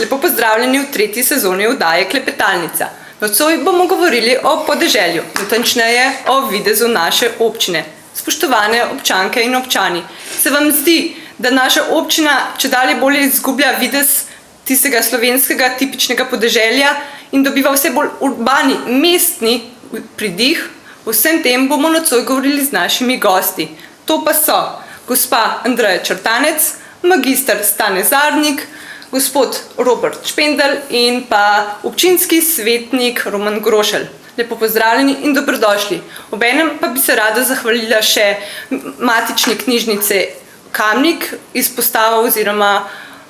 Lepo pozdravljeni v 3. sezoni oddaje Klepetalnica. Nocoj bomo govorili o podeželju, natančneje o videzu naše občine. Spoštovane občanke in občani, se vam zdi, da naša občina čedalje bolje izgublja videz tistega slovenskega tipičnega podeželja in dobiva vse bolj urbani, mestni pridih? O vsem tem bomo nocoj govorili z našimi gosti. To pa so gospa Andreja Črtanec, magister Stane Zadnik, gospod Robert Špendel in pa občinski svetnik Roman Grošelj. Lepo pozdravljeni in dobrodošli. Obenem pa bi se rada zahvalila še matični knjižnice Kamnik, izpostava oziroma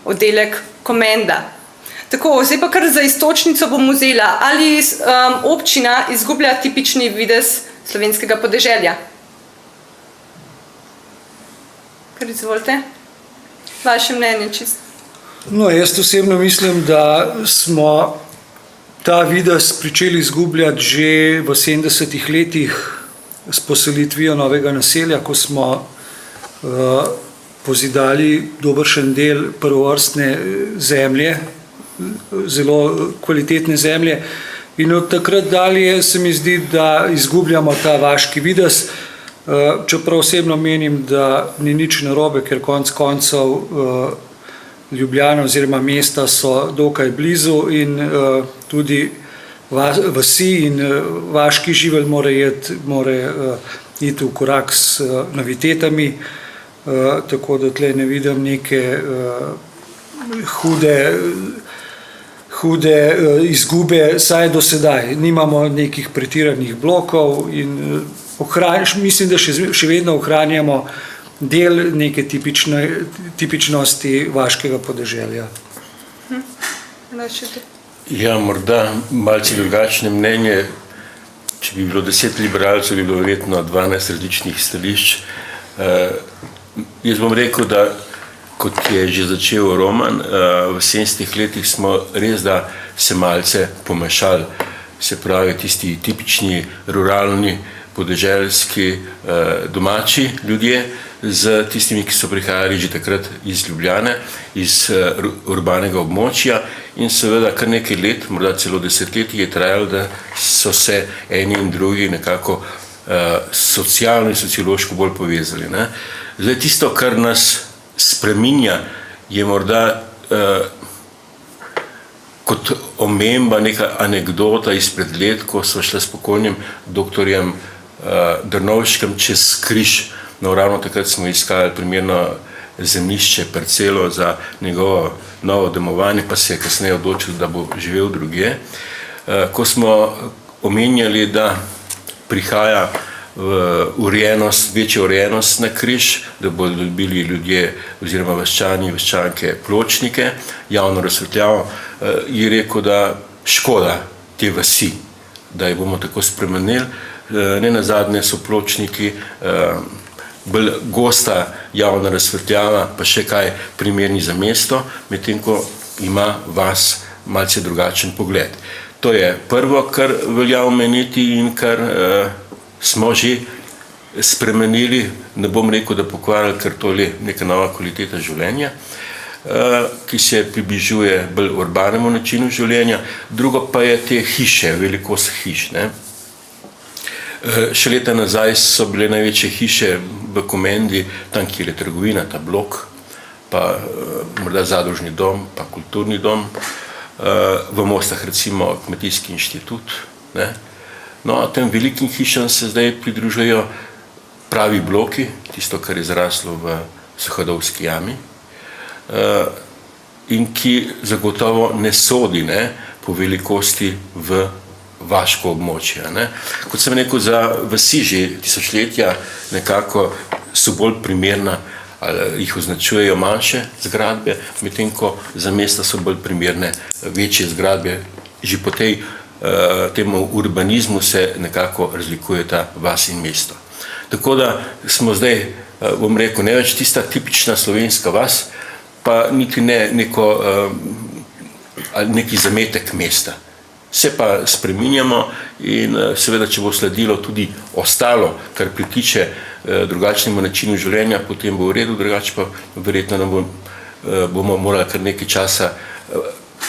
oddelek Komenda. Tako, zdaj pa kar za iztočnico bom vzela, ali občina izgublja tipični videz slovenskega podeželja? Kar izvolite? Vaše mnenje čisto. No, jaz osebno mislim, da smo ta videz pričeli izgubljati že v 70-ih letih s poselitvijo novega naselja, ko smo pozidali dobršen del prvovrstne zemlje, zelo kvalitetne zemlje, in od takrat dalje se mi zdi, da izgubljamo ta vaški videz, čeprav osebno menim, da ni nič narobe, ker konec koncev Ljubljana oziroma mesta so dokaj blizu in tudi vasi in vaški živelj mora iti v korak s novitetami, tako da tle ne vidim neke hude izgube, saj do sedaj. Nimamo nekih pretiranih blokov in mislim, da še vedno ohranjamo del neke tipičnosti vaškega podeželja. Ja, morda malce drugačne mnenje. Če bi bilo 10 liberalcev, bi bilo verjetno 12 različnih stališč. Jaz bom rekel, da kot je že začel Roman, v 70-ih letih smo res da se malce pomešali, se pravi tisti tipični ruralni podeželski domači ljudje z tistimi, ki so prihajali že takrat iz Ljubljane, iz urbanega območja, in seveda kar nekaj let, morda celo desetletij je trajalo, da so se eni in drugi nekako socialno in sociološko bolj povezali. Zdaj tisto, kar nas spreminja, je morda kot omemba neka anekdota izpred let, ko smo šli s pokojnim doktorjem Drnovškem čez križ. No, ravno takrat smo iskali primerno zemljišče, parcelo za njegovo novo domovanje, pa se je kasneje odločil, da bo živel drugje. Ko smo omenjali, da prihaja večja urejenost na križ, da bodo dobili ljudje oziroma vaščani, vaščanke, pločnike, javno razsvetljavo, je rekel, da škoda te vasi, da jih bomo tako spremenili. Ne nazadnje so pločniki bolj gosta javna razsvetljava, pa še kaj primerni za mesto, medtem ko ima vas malce drugačen pogled. To je prvo, kar velja omeniti in kar smo že spremenili, ne bom rekel, da pokvarili, ker to je neka nova kvaliteta življenja, ki se približuje bolj urbanemu načinu življenja. Drugo pa je te hiše, velikost hiš. Še leta nazaj so bile največje hiše v Komendi, tam, kjer je trgovina, ta blok, pa morda zadružni dom, pa kulturni dom, v Mostah recimo kmetijski inštitut. No, tem velikim hišam se zdaj pridružujejo pravi bloki, tisto, kar je zraslo v Suhadolski jami, in ki zagotovo ne sodi po velikosti v vaško območje. Kot sem rekel, za vasi že tisočletja nekako so bolj primerna, ali jih označujejo manjše zgradbe, medtem ko za mesta so bolj primerne večje zgradbe. Že po temu urbanizmu se nekako razlikujeta vas in mesto. Tako da smo zdaj, bom rekel, ne več tista tipična slovenska vas, pa niti ne neki zametek mesta. Se pa spreminjamo in seveda, če bo sledilo tudi ostalo, kar pritiče drugačnemu načinu življenja, potem bo v redu, drugače pa verjetno bomo morali kar nekaj časa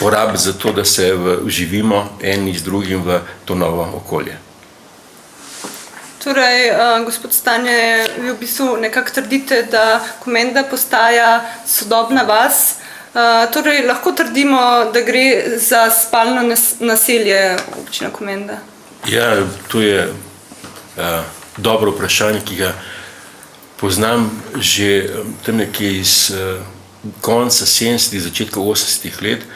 porabiti za to, da se vživimo eni z drugim v to novo okolje. Torej, gospod Stanje, vi v bistvu nekako trdite, da Komenda postaja sodobna vas. Torej, lahko trdimo, da gre za spalno naselje občina Komenda? Ja, to je dobro vprašanje, ki ga poznam že tam nekje iz konca 70-ih, začetka 80-ih let,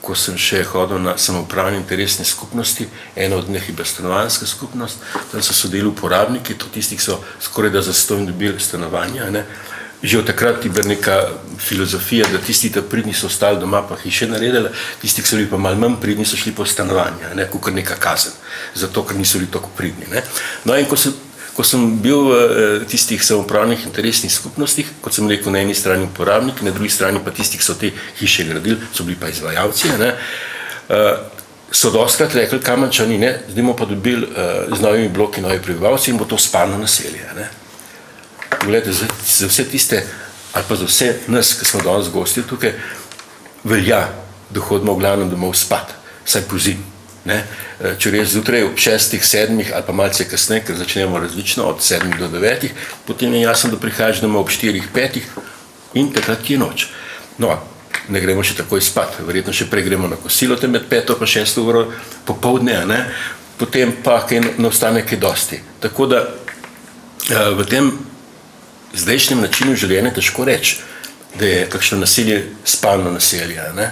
ko sem še hodil na samoupravne interesne skupnosti, ena od njih je bila stanovanjska skupnost, tam so sodeli uporabniki, to tistih so skoraj da zastonj dobili stanovanja. Ne. Že od takrat je bila neka filozofija, da tisti ta pridni so ostali doma pa hiše naredili, tisti, ki so bili pa malo manj pridni, so šli po stanovanja, ne, kakor neka kazen, zato ker niso bili tako pridni. Ne. No in ko sem bil v tistih samoupravnih interesnih skupnostih, kot sem rekel, na eni strani uporabniki, na drugi strani pa tistih, ki so te hiše gradili, so bili pa izvajalci, ne, so dostkrat rekli Kamenčani, ne, zdaj bomo pa dobili z novimi bloki novi prebivalci in bo to spalno naselje. Ne. Poglejte, za vse tiste, ali pa za vse nas, ki smo danes gosti tukaj, velja, da hodimo v glavnem domov spat, saj pozimi. Ne? Če res zjutraj ob 6, 7 ali pa malce kasneje, ker začnemo različno od 7 do 9, potem je jasno, da prihajaš domov ob 4, 5 in takrat je noč. No, ne gremo še takoj spat, verjetno še prej gremo na kosilo, tem med 5 pa 6 uro popoldne, ne? Potem pa ne ostane kaj dosti. Tako da v tem zdajšnjem načinu življenja težko reči, da je kakšno naselje spalno naselje. Ne?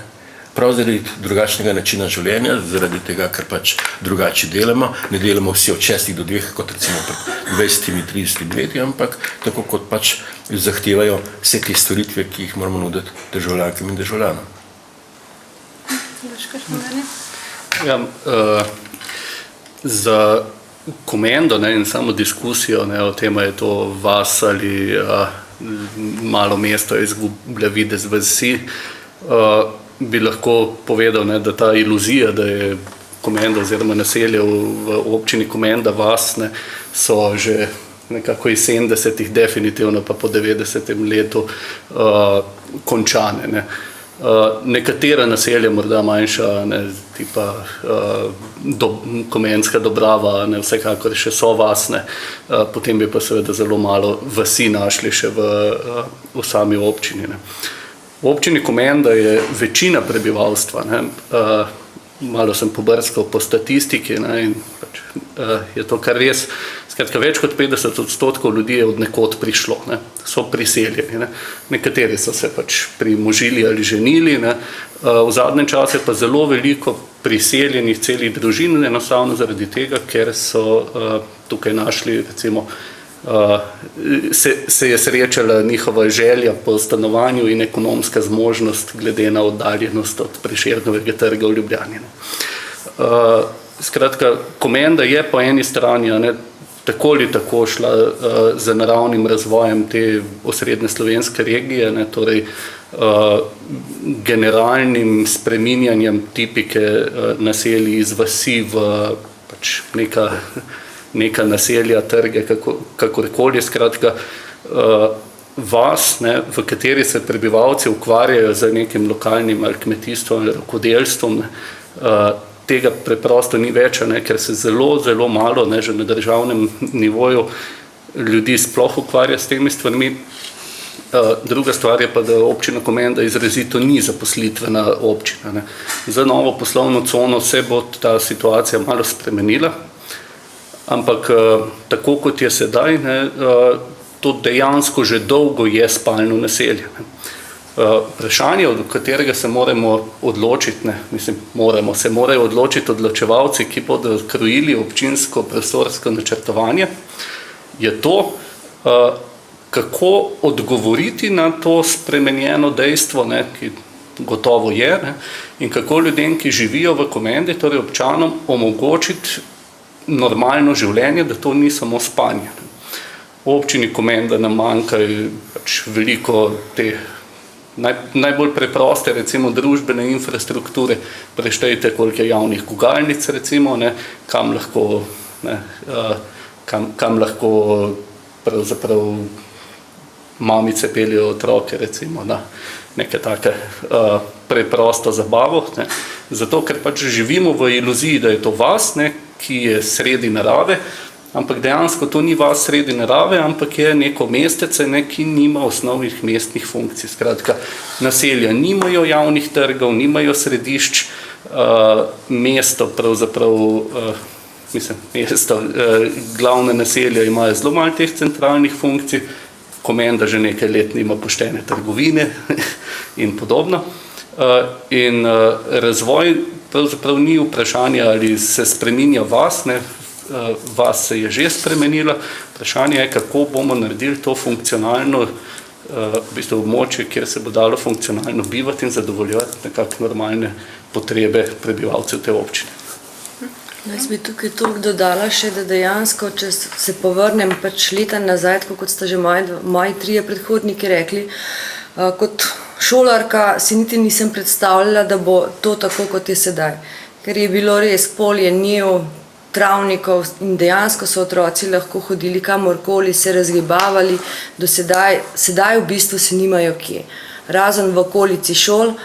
Prav zaradi drugačnega načina življenja, zaradi tega, ker pač drugače delamo, ne delamo vsi od 6 do 2, kot recimo pred 20-30 leti, ampak tako kot pač zahtevajo vse te storitve, ki jih moramo nuditi državljankam in državljanom. Ja, za Komendo, ne, in samo diskusijo, ne, o tem, je to vas ali malo mesto izgublja videz vasi, bi lahko povedal, ne, da ta iluzija, da je Komenda oziroma naselje v občini Komenda vas, ne, so že nekako iz 70-ih definitivno pa po 90. letu končane. Ne. Nekatera naselja, morda manjša, ne, tipa Komenska Dobrava, ne, vsekakor še so vasne, potem bi pa seveda zelo malo vasi našli še v sami občini. Ne. V občini Komenda je večina prebivalstva, ne, malo sem pobrskal po statistiki, ne, in pač, je to kar res, skratka, več kot 50% ljudi je od nekod prišlo, ne, so priseljeni, ne. Nekateri so se pač primožili ali ženili, ne, v zadnjem času je pa zelo veliko priseljenih celih družin, enostavno zaradi tega, ker so tukaj našli, recimo, se je srečala njihova želja po stanovanju in ekonomska zmožnost glede na oddaljenost od Prešernovega trga v Ljubljani. Skratka, Komenda je po eni strani, ne, tako ali tako šla za naravnim razvojem te osrednje slovenske regije, ne, torej generalnim spreminjanjem tipike naselij iz vasi v pač neka naselja, trge, kakorkoli, skratka, vas, ne, v kateri se prebivalci ukvarjajo z nekim lokalnim ali kmetijstvom ali rokodelstvom, tega preprosto ni več, ne, ker se zelo, zelo malo, ne, že na državnem nivoju ljudi sploh ukvarja s temi stvarmi. Druga stvar je pa, da občina Komenda izrazito ni zaposlitvena občina. Ne. Za novo poslovno cono se bo ta situacija malo spremenila, ampak tako kot je sedaj, ne, to dejansko že dolgo je spalno naselje. Vprašanje, od katerega se moramo odločiti, ne, se morajo odločiti odločevalci, ki bodo krojili občinsko prostorsko načrtovanje, je to, kako odgovoriti na to spremenjeno dejstvo, ne, ki gotovo je, ne, in kako ljudem, ki živijo v Komendi, torej občanom, omogočiti normalno življenje, da to ni samo spanje. V občini Komenda nam manjka pač veliko te najbolj preproste, recimo, družbene infrastrukture. Preštejte, koliko je javnih gugalnic, recimo, ne, kam lahko pravzaprav mamice peljejo otroke recimo na neke take preprosto zabavo, ne. Zato, ker pač živimo v iluziji, da je to vas, ne, ki je sredi narave, ampak dejansko to ni vas sredi narave, ampak je neko mestece, ne, ki nima osnovnih mestnih funkcij. Skratka, naselja nimajo javnih trgov, nimajo središč, mesto pravzaprav, glavne naselja imajo zelo malo teh centralnih funkcij, Komenda že nekaj let nima poštene trgovine in podobno. In razvoj pravzaprav ni vprašanje, ali se spreminja vas, ne, vas se je že spremenila, vprašanje je, kako bomo naredili to funkcionalno v bistvu območje, kjer se bo dalo funkcionalno bivati in zadovoljevati nekako normalne potrebe prebivalcev te občine. Jaz bi tukaj toliko dodala še, da dejansko, če se povrnem pač leta nazaj, kot sta že moji trije predhodniki rekli, kot šolarka si niti nisem predstavljala, da bo to tako, kot je sedaj. Ker je bilo res polje, njiv, travnikov in dejansko so otroci lahko hodili kamorkoli, se razgibavali, do sedaj v bistvu se nimajo kje. Razen v okolici šol.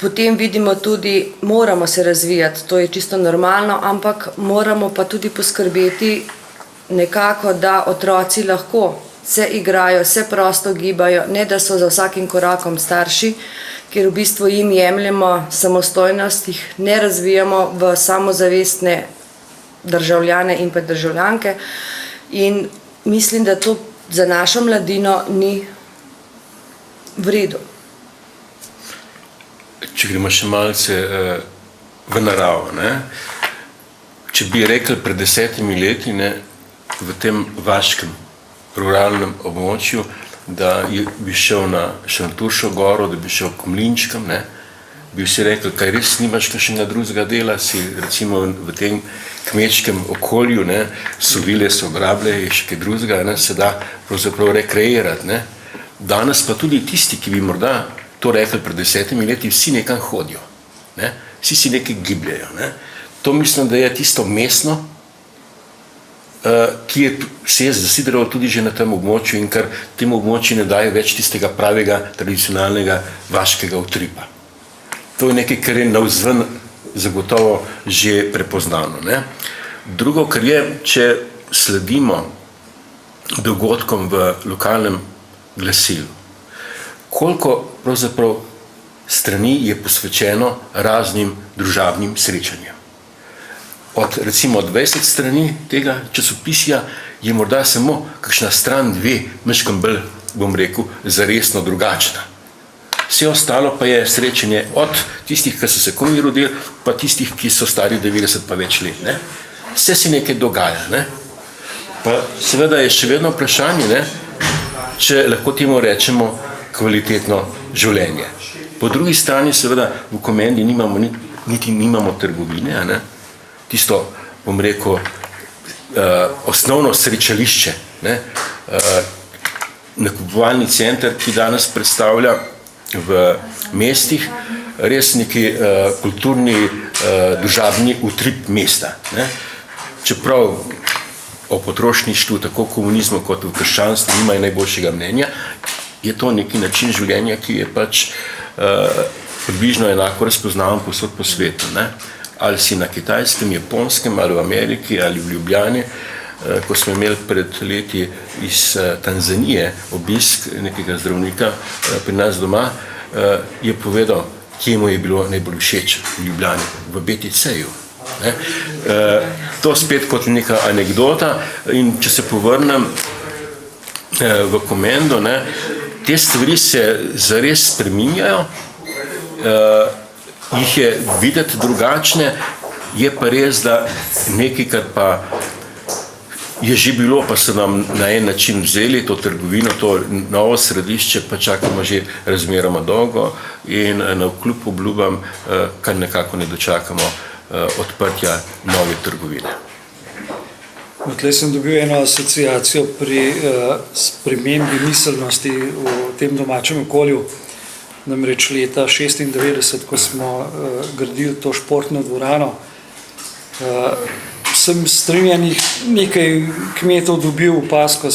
Potem vidimo tudi, moramo se razvijati, to je čisto normalno, ampak moramo pa tudi poskrbeti nekako, da otroci lahko se igrajo, se prosto gibajo, ne da so za vsakim korakom starši, ker v bistvu jim jemljemo samostojnost, jih ne razvijamo v samozavestne državljane in pa državljanke. In mislim, da to za našo mladino ni v redu. Če gremo še malce v naravo, ne? Če bi rekli pred 10 leti, ne, v tem vaškem ruralnem območju, da bi šel na Šentjuršo goro, da bi šel k mlinčkam, ne, bi vsi rekli, kaj res nimaš kakšnega drugega dela, si recimo v tem kmečkem okolju, ne, so vile, so grablje, je še kaj drugega, ne, se da pravzaprav rekreirati, ne. Danes pa tudi tisti, ki bi morda to rekli pred 10 leti, vsi nekam hodijo, ne? Vsi si nekaj gibljajo. Ne? To mislim, da je tisto mestno, ki se je zasidralo tudi že na tem območju in kar temu območju ne daje več tistega pravega, tradicionalnega vaškega utripa. To je nekaj, kar je navzven zagotovo že prepoznano. Ne? Drugo, kar je, če sledimo dogodkom v lokalnem glasilu, koliko pravzaprav strani je posvečeno raznim družabnim srečanjem. Od recimo 20 strani tega časopisja je morda samo kakšna stran 2, mečkam bolj, bom rekel, zaresno drugačna. Vse ostalo pa je srečanje od tistih, ki so se komaj rodili, pa tistih, ki so stari 90 pa več let. Ne? Vse se nekaj dogaja. Ne? Pa seveda je še vedno vprašanje, ne? Če lahko temu rečemo kvalitetno življenje. Po drugi strani seveda v Komendi niti nimamo trgovine, ne? Tisto, bom rekel, osnovno srečališče, ne? Nakupovalni center, ki danes predstavlja v mestih res neki kulturni, družabni utrip mesta. Ne? Čeprav o potrošništvu, tako komunizmu kot v krščanstvu nimajo najboljšega mnenja, je to neki način življenja, ki je pač približno enako razpoznavan povsod po svetu. Ne? Ali si na Kitajskem, Japonskem, ali v Ameriki, ali v Ljubljani. Ko smo imeli pred leti iz Tanzanije obisk nekega zdravnika pri nas doma, je povedal, kje mu je bilo najbolj všeč v Ljubljani, v BTC-ju. To spet kot neka anekdota in če se povrnem v Komendo, ne, te stvari se zares spreminjajo, jih je videti drugačne, je pa res, da nekaj, kar pa je že bilo, pa so nam na en način vzeli to trgovino, to novo središče, pa čakamo že razmeroma dolgo in navkljub obljubam, kar nekako ne dočakamo odprtja nove trgovine. Tlej sem dobil eno asociacijo pri spremembi miselnosti v tem domačem okolju. Namreč leta 1996, ko smo gradili to športno dvorano, sem strinjanih nekaj kmetov dobil opazko,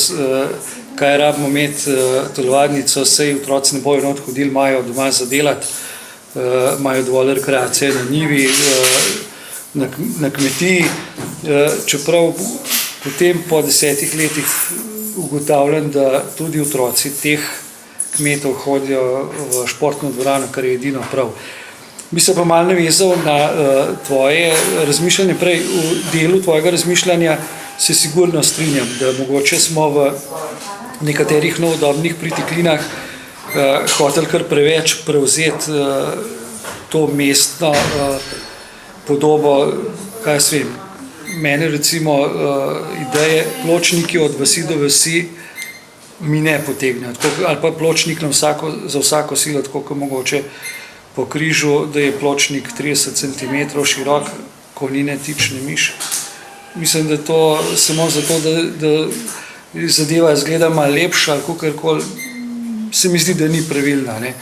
kaj rabimo imeti telovadnico, saj otroci ne bojo not hodili, imajo doma za delati, imajo dovolj rekreacije na njivi, na kmetiji, čeprav potem po 10 letih ugotavljam, da tudi otroci teh kmetov hodijo v športno dvorano, kar je edino prav. Bi se pa malo navezal na tvoje razmišljanje, prej v delu tvojega razmišljanja se sigurno strinjam, da mogoče smo v nekaterih novodobnih pritiklinah hoteli kar preveč prevzeti to mestno podobo, kaj jaz vem. Mene recimo ideje pločniki od vasi do vasi mi ne potegnejo, ali pa pločnik za vsako silo, tako kot mogoče po križu, da je pločnik 30 cm širok, konine tične miš. Mislim, da to samo zato, da zadeva izgleda malo lepša ali kakorkoli, se mi zdi, da ni pravilna. Ne?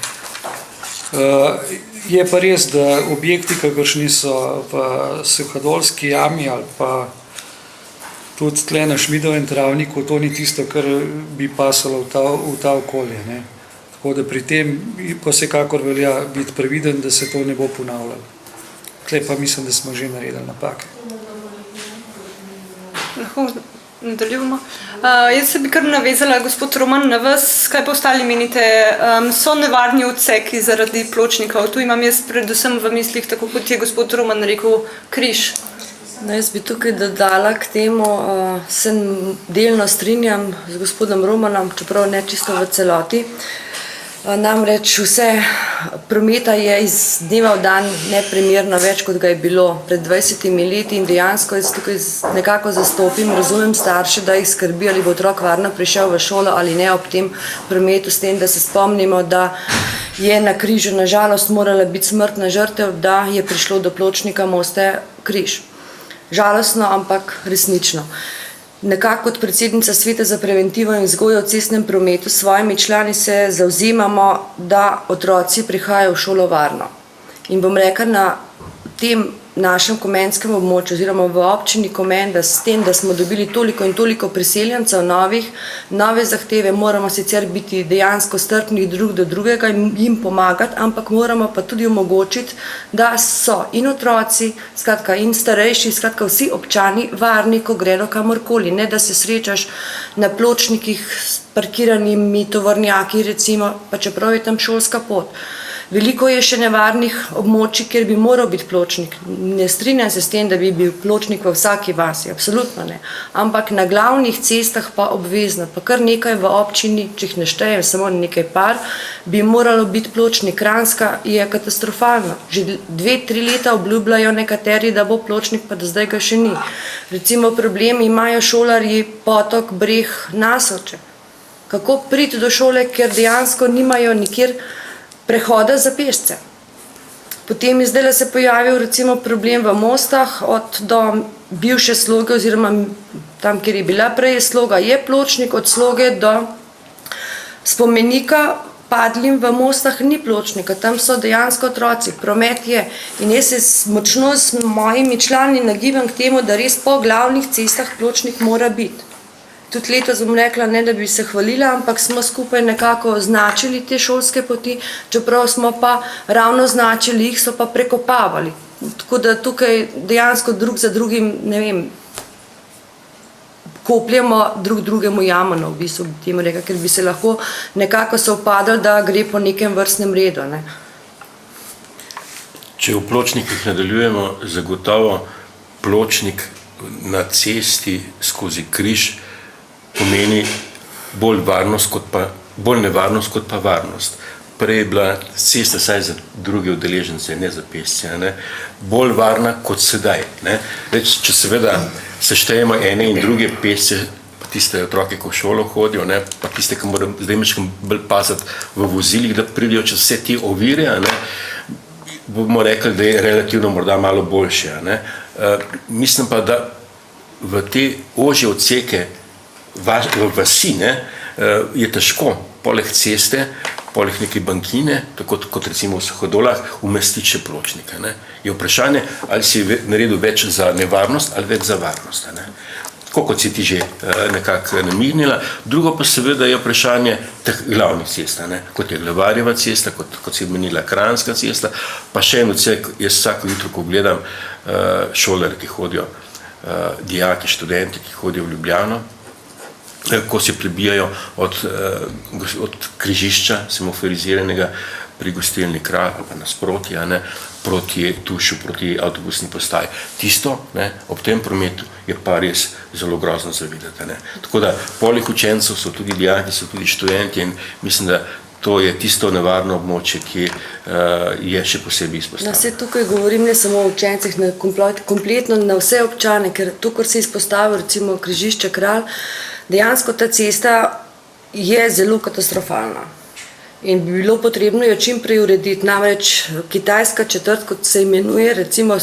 Je pa res, da objekti, kakršni so v Suhadolski jami ali pa tudi tle na Šmidovem travniku, to ni tisto, kar bi pasalo v ta okolje. Ne? Tako da pri tem pa vsekakor velja biti previden, da se to ne bo ponavljalo. Tle pa mislim, da smo že naredili napake. Lahko nadaljujemo. Jaz se bi kar navezala, gospod Roman, na vas, kaj pa ostali menite, so nevarni odseki zaradi pločnikov? Tu imam jaz predvsem v mislih, tako kot je gospod Roman rekel, križ. No, jaz bi tukaj dodala k temu, se delno strinjam z gospodom Romanom, čeprav ne čisto v celoti. Namreč vse prometa je iz dneva v dan neprimerno več, kot ga je bilo pred 20 leti in dejansko jaz tukaj nekako zastopim, razumem starše, da jih skrbi, ali bo otrok varno prišel v šolo ali ne ob tem prometu, s tem, da se spomnimo, da je na križu nažalost morala biti smrtna žrtev, da je prišlo do pločnika Moste Križ. Žalostno, ampak resnično. Nekako kot predsednica Sveta za preventivo in vzgojo v cestnem prometu s svojimi člani se zavzemamo, da otroci prihajajo v šolo varno. In bom rekla, na tem našem komenskem območju oziroma v občini Komen, da s tem, da smo dobili toliko in toliko priseljencev nove zahteve, moramo sicer biti dejansko strpni drug do drugega in jim pomagati, ampak moramo pa tudi omogočiti, da so in otroci, skratka in starejši, skratka vsi občani varni, ko gredo kamorkoli, ne da se srečaš na pločnikih s parkiranimi tovornjaki, recimo, pa čeprav je tam šolska pot. Veliko je še nevarnih območij, kjer bi moral biti pločnik. Ne strinjam se s tem, da bi bil pločnik v vsaki vasi, absolutno ne. Ampak na glavnih cestah pa obvezno, pa kar nekaj v občini, če jih ne štejem, samo nekaj par, bi moralo biti pločnik. Kranjska je katastrofalno. Že 2-3 leta obljubljajo nekateri, da bo pločnik, pa do zdaj ga še ni. Recimo problem imajo šolarji Potok, Breh, Nasovče. Kako priti do šole, ker dejansko nimajo nikjer prehoda za pešce. Potem je zdaj se pojavil recimo problem v Mostah do bivše Sloge oziroma tam, kjer je bila prej Sloga, je pločnik, od Sloge do spomenika padlim v Mostah ni pločnika, tam so dejansko otroci, promet je. In jaz se močno s mojimi člani nagibam k temu, da res po glavnih cestah pločnik mora biti. Tudi letos bom rekla, ne da bi se hvalila, ampak smo skupaj nekako označili te šolske poti, čeprav smo pa ravno označili, jih so pa prekopavali. Tako da tukaj dejansko drug za drugim, ne vem, kopljamo drug drugemu jamano, v bistvu bi temu rekla, ker bi se lahko nekako sovpadali, da gre po nekem vrstnem redu. Ne. Če v pločnikih nadaljujemo, zagotovo pločnik na cesti skozi križ pomeni bolj nevarnost kot pa varnost. Prej je bila cesta, saj za druge udeležence, ne za pešce, bolj varna kot sedaj. Če seveda seštejemo ene in druge pešce, pa tiste otroke, ko v šolo hodijo, pa tiste, ki morajo zdaj mečkam bolj paziti v vozilih, da pridejo čez vse te ovire, bomo rekli, da je relativno morda malo boljše. Mislim pa, da v te ožje odseke v vasi je težko poleg ceste, poleg neke bankine, tako kot recimo v Suhadolah, umestiti še pločnika. Je vprašanje, ali si naredil več za nevarnost ali več za varnost. tako kot si ti že nekako namignila. Drugo pa seveda je vprašanje teh glavnih cest, kot je Glavarjeva cesta, kot si menila Kranjska cesta, pa še en odsek, jaz vsako jutro, ko gledam šolare, ki hodijo, dijaki, študenti, ki hodijo v Ljubljano, ko se prebijajo od križišča semaforiziranega pri gostilni Kralj, pa nasproti, proti Tušu, proti avtobusni postaji. Tisto, ob tem prometu je pa res zelo grozno zavideti. Tako da poleg učencev so tudi dijaki, so tudi študenti in mislim, da to je tisto nevarno območje, ki je še posebej izpostavljeno. Se tukaj govorim ne samo o učencih, kompletno na vse občane, ker to, kar se izpostavlja, recimo križišče Kralj, dejansko ta cesta je zelo katastrofalna. In bi bilo potrebno jo čim prej urediti. Namreč kitajska četrt, kot se imenuje, recimo,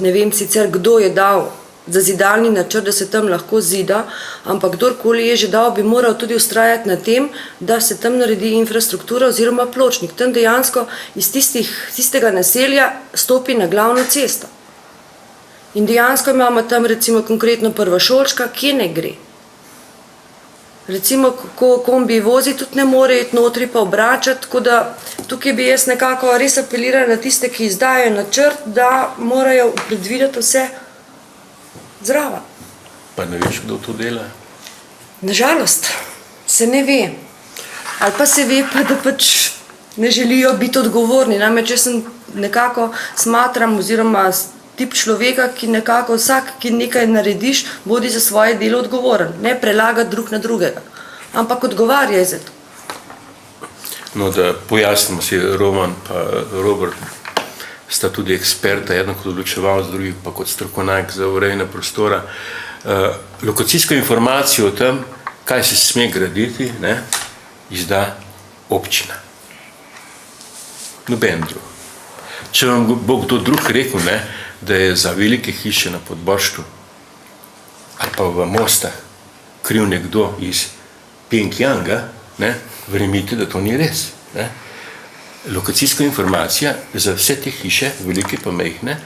ne vem sicer, kdo je dal zazidalni načrt, da se tam lahko zida, ampak kdorkoli je že dal, bi moral tudi vztrajati na tem, da se tam naredi infrastruktura oziroma pločnik. Tam dejansko iz tistega naselja stopi na glavno cesto. In dejansko imamo tam recimo konkretno prvošolčka, kje ne gre. Recimo, ko kombi vozi, tudi ne more iti notri pa obračati, tako da tukaj bi jaz nekako res apelirala na tiste, ki izdajajo načrt, da morajo predvideti vse zraven. Pa ne veš, kdo to dela? Nažalost, se ne ve. Ali pa se ve, pa da pač ne želijo biti odgovorni. Namreč jaz sem nekako smatram oziroma tip človeka, ki nekako vsak, ki nekaj narediš, bodi za svoje delo odgovoren. Ne prelagati drug na drugega, ampak odgovarjaj za to. No, da pojasnimo si, Roman pa Robert sta tudi eksperta, eden kot odločevalec, drugi pa kot strokovnjak za urejanje prostora. Lokacijsko informacijo o tem, kaj se sme graditi, izda občina. Noben drug. Če vam bo kdo drug rekel, da je za velike hiše na Podborštu ali pa v Mostah kriv nekdo iz Pjongjanga, verjemite, da to ni res. Lokacijska informacija za vse te hiše, velike pa majhne,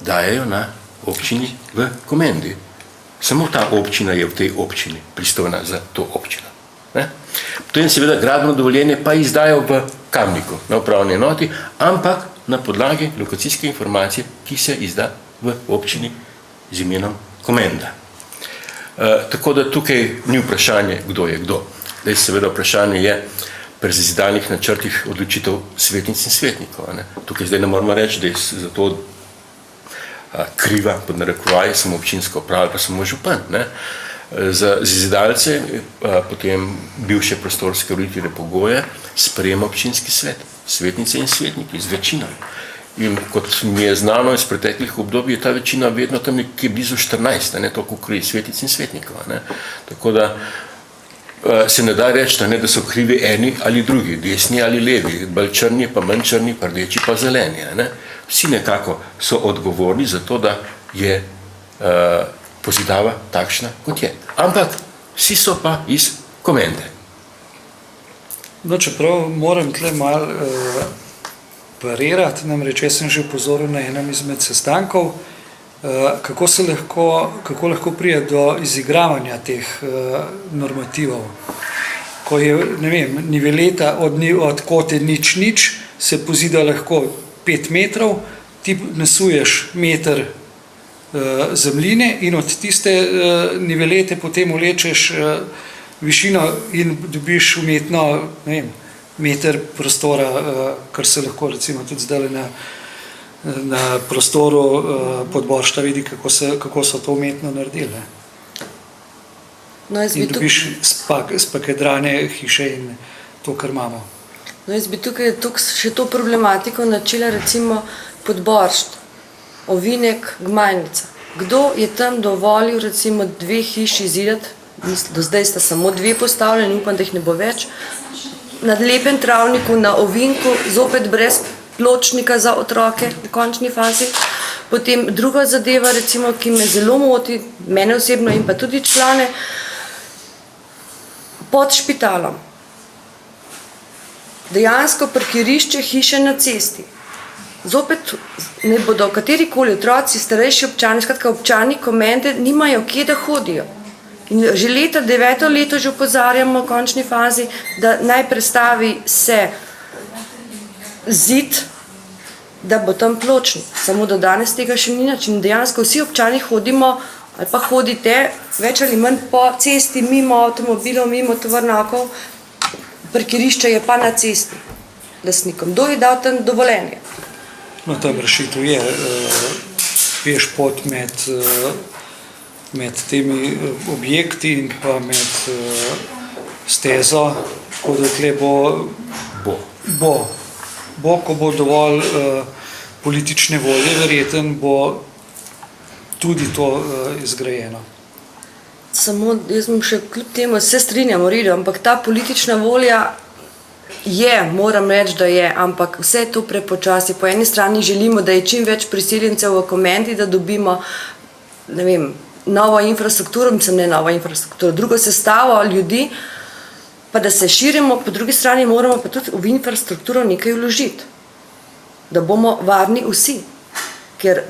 dajejo na občini v komendi. Samo ta občina je v tej občini pristojna za to občino. Potem seveda gradbeno dovoljenje pa izdajo v Kamniku, na upravni enoti, ampak na podlagi lokacijske informacije, ki se izda v občini z imenom komenda. Tako da tukaj ni vprašanje, kdo je kdo. Zdaj seveda vprašanje je pri zazidalnih načrtih odločitev svetnic in svetnikov. Tukaj zdaj ne moramo reči, da je za to kriva, pod narekovaji, samo občinska uprava, pa samo župan. Za zazidalce, potem bivše prostorske ureditve pogoje, sprejema občinski svet, svetnice in svetniki z večino. In kot mi je znano iz preteklih obdobij, je ta večina vedno tam nekje blizu 14, toliko krivi svetnic in svetnikov. Tako da se ne da reči, da so krivi eni ali drugi, desni ali levi, bolj črni pa manj črni, pa rdeči pa zeleni. Vsi nekako so odgovorni za to, da je pozidava takšna, kot je. Ampak vsi so pa iz komende. No, čeprav moram tle malo parirati, namreč jaz sem že upozoril na enem izmed sestankov, kako lahko pride do izigravanja teh normativov. Ko je, ne vem, niveleta od kote nič, se pozida lahko 5 metrov, ti nasuješ meter zemljine in od tiste nivelete potem vlečeš višino in dobiš umetno, ne vem, meter prostora, kar se lahko recimo tudi zdaj na prostoru Podboršta vidi, kako so to umetno naredili. In dobiš spakedrane hiše in to, kar imamo. No, jaz bi tukaj še to problematiko načela, recimo Podboršt, Ovinek, Gmajnica. Kdo je tam dovolil recimo 2 hiši zidati? Do zdaj sta samo 2 postavljeni, upam, da jih ne bo več. Na lepem travniku, na Ovinku, zopet brez pločnika za otroke v končni fazi. Potem druga zadeva, recimo, ki me zelo moti, mene osebno in pa tudi člane, pod Špitalom. Dejansko parkirišče hiše na cesti. zopet ne bodo katerikoli otroci, starejši občani, skratka občani Komende nimajo kje, da hodijo. In že leta, 9. leto že opozarjamo v končni fazi, da naj prestavi se zid, da bo tam pločnik. Samo do danes tega še ni nič. In dejansko vsi občani hodimo ali pa hodite več ali manj po cesti, mimo avtomobilov, mimo tovornjakov, parkirišče je pa na cesti lastnikom. Kdo je dal tam dovoljenje? No, tam rešitev je pešpot med temi objekti in pa med stezo, tako da tle bo, ko bo dovolj politične volje, verjeten bo tudi to izgrajeno. Samo jaz bom še kljub temu, se strinjam, ampak ta politična volja je, moram reči, da je, ampak vse je to prepočasi. Po eni strani želimo, da je čim več priseljencev v Komendi, da dobimo, ne vem, novo infrastrukturo, mislim, ne novo infrastrukturo, drugo sestavo ljudi, pa da se širimo, po drugi strani moramo pa tudi v infrastrukturo nekaj vložiti, da bomo varni vsi. Ker,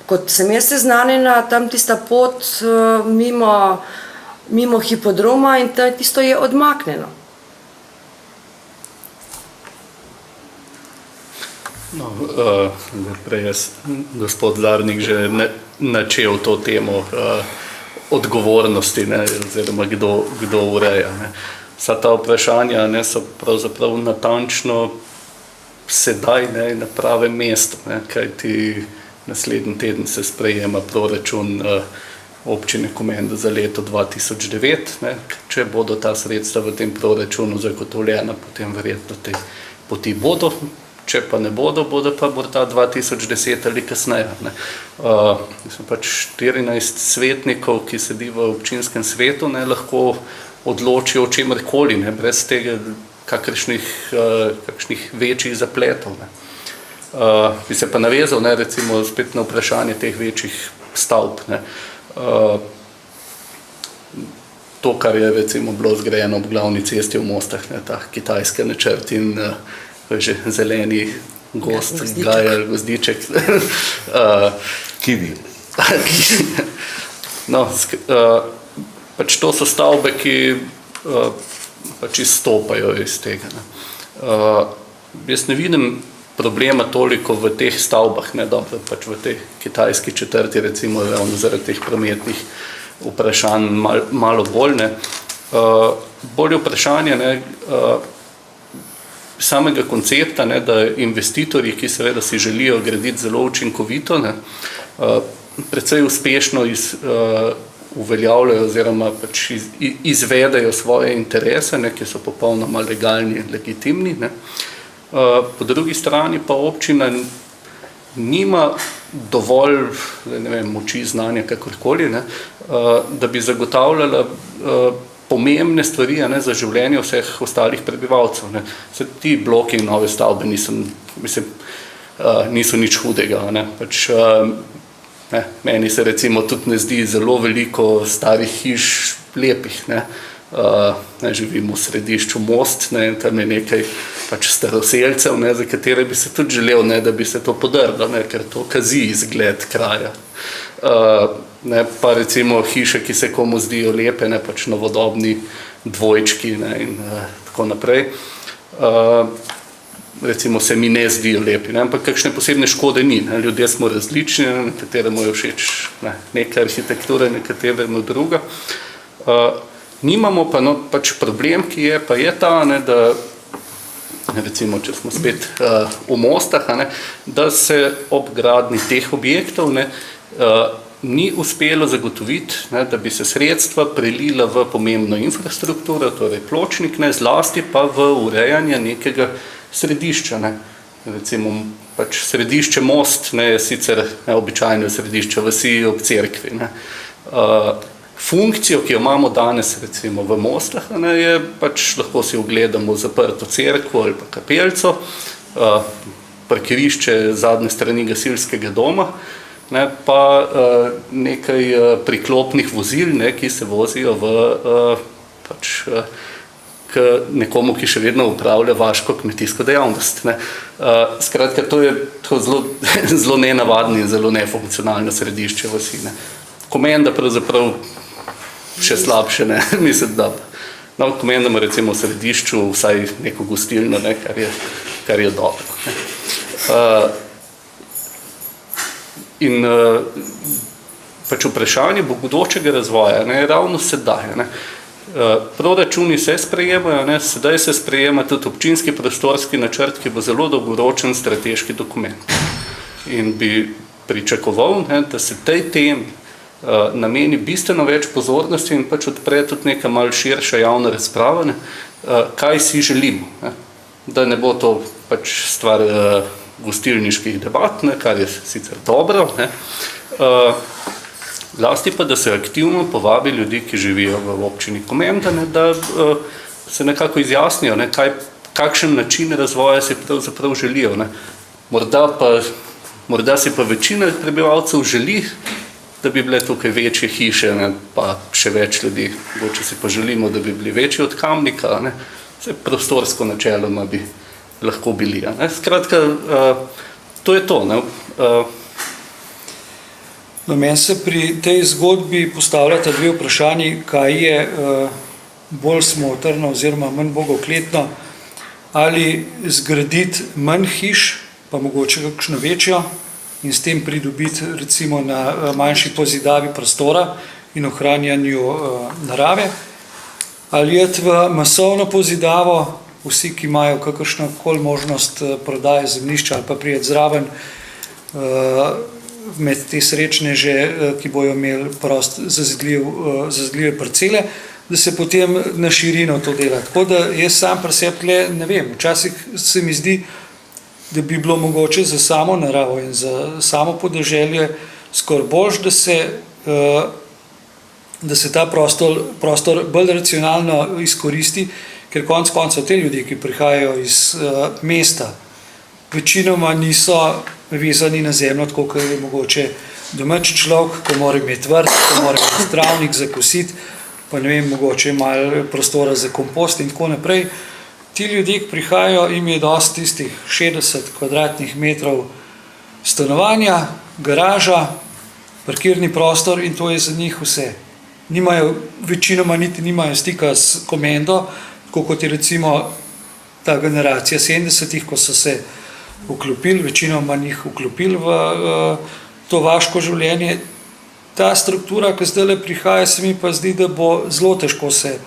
kot sem jaz seznanjena, tam tista pot mimo hipodroma in tisto je odmaknjeno. No, prej jaz, gospod Zarnik, že načel to temo odgovornosti, ne, oziroma kdo ureja. Ne. Vsa ta vprašanja so pravzaprav natančno sedaj na pravem mestu, kajti naslednji teden se sprejema proračun občine Komenda za leto 2009. Če bodo ta sredstva v tem proračunu zagotovljena, potem verjetno te poti bodo. Če pa ne bodo pa morda 2010 ali kasneje. Mislim, pač 14 svetnikov, ki sedi v občinskem svetu, lahko odločijo o čemerkoli, brez tega kakšnih večjih zapletov. Bi se pa navezal, recimo spet na vprašanje teh večjih stavb. To, kar je recimo bilo zgrajeno ob glavni cesti v Mostah, ta kitajski načrt in že zeleni gost, gajal, gozdiček. Kivi. No, pač to so stavbe, ki pač izstopajo iz tega. Jaz ne vidim problema toliko v teh stavbah, dobro, pač v tej kitajski četrti, recimo, ravno zaradi teh prometnih vprašanj malo bolj. Bolje vprašanje samega koncepta, da investitorji, ki seveda si želijo graditi zelo učinkovito, precej uspešno uveljavljajo oziroma pač izvedajo svoje interese, ki so popolnoma legalni in legitimni. Po drugi strani pa občina nima dovolj moči, znanja, kakorkoli, da bi zagotavljala pomembne stvari za življenje vseh ostalih prebivalcev. Ti bloki in nove stavbe niso nič hudega. Meni se recimo tudi ne zdi zelo veliko starih hiš lepih. Živimo v središču Most, tam je nekaj staroselcev, za katere bi se tudi želel, da bi se to podrlo, ker to kazi izgled kraja. Pa recimo hiše, ki se komu zdijo lepe, pač novodobni dvojčki in tako naprej. Recimo se mi ne zdijo lepi, ampak kakšne posebne škode ni. Ljudje smo različni, nekateremu je všeč neka arhitektura, nekateremu druga. Nimamo pa pač problem, ki je ta, da recimo, če smo spet v Mostah, da se ob gradnji teh objektov ni uspelo zagotoviti, da bi se sredstva prelila v pomembno infrastrukturo, torej pločnik, zlasti pa v urejanje nekega središča. Recimo pač središče Most je sicer običajno središče vasi ob cerkvi. Funkcijo, ki jo imamo danes recimo v Mostah, je pač lahko si ogledamo zaprto cerkvo ali pa kapelco, parkirišče zadnje strani gasilskega doma, pa nekaj priklopnih vozil, ki se vozijo nekomu, ki še vedno upravlja vaško kmetijsko dejavnost. Ne. Skratka, to je zelo, zelo nenavadno in zelo nefunkcionalno središče vasi. Ne. Komenda pravzaprav še slabše, ne. Mislim, da komenda ima recimo v središču vsaj neko gostilno, ne, kar je dobro. In pač vprašanje bodočega razvoja, ne, ravno sedaj. Ne. Proračuni se sprejemajo, ne, sedaj se sprejema tudi občinski prostorski načrt, ki bo zelo dolgoročen strateški dokument. In bi pričakoval, ne, da se tej temi nameni bistveno več pozornosti in pač odpre tudi neka malo širša javna razprava, ne, kaj si želimo. Ne. Da ne bo to pač stvar gostilniških debat, ne, kar je sicer dobro, ne. Zlasti pa, da se aktivno povabi ljudi, ki živijo v občini Komenda, ne, da se nekako izjasnijo, ne, kakšen način razvoja si pravzaprav želijo. Ne. Morda si pa večina prebivalcev želi, da bi bile tukaj večje hiše, ne, pa še več ljudi. Mogoče si pa želimo, da bi bili večji od Kamnika, ne. Vse prostorsko načeloma bi lahko bili. Ne. Skratka, to je to. Ne. No, meni se pri tej zgodbi postavljata dve vprašanji, kaj je bolj smotrno oziroma manj bogokletno, ali zgraditi manj hiš, pa mogoče kakšno večjo, in s tem pridobiti recimo na manjši pozidavi prostora in ohranjanju narave, ali iti v masovno pozidavo, vsi, ki imajo kakršnokoli možnost prodaje zemljišča ali pa prijeti zraven med te srečneže, ki bojo imeli prost zazidljive parcele, da se potem na širino to dela. Tako da jaz sam pri sebi ne vem, včasih se mi zdi, da bi bilo mogoče za samo naravo in za samo podeželje skoraj boljše, da se ta prostor bolj racionalno izkoristi, ker konec koncev te ljudi, ki prihajajo iz mesta, večinoma niso vezani na zemljo, tako kot je mogoče domači človek, ko mora imeti vrt, ko mora imeti travnik za kositi, pa ne vem, mogoče malo prostora za kompost in tako naprej. Ti ljudje, ki prihajajo, jim je dosti tistih 60 kvadratnih metrov stanovanja, garaža, parkirni prostor in to je za njih vse. Večinoma niti nimajo stika s Komendo, tako kot je recimo ta generacija 70-ih, ko so se vklopili, večinoma njih vklopili v to vaško življenje. Ta struktura, ki zdaj prihaja, se mi pa zdi, da bo zelo težko se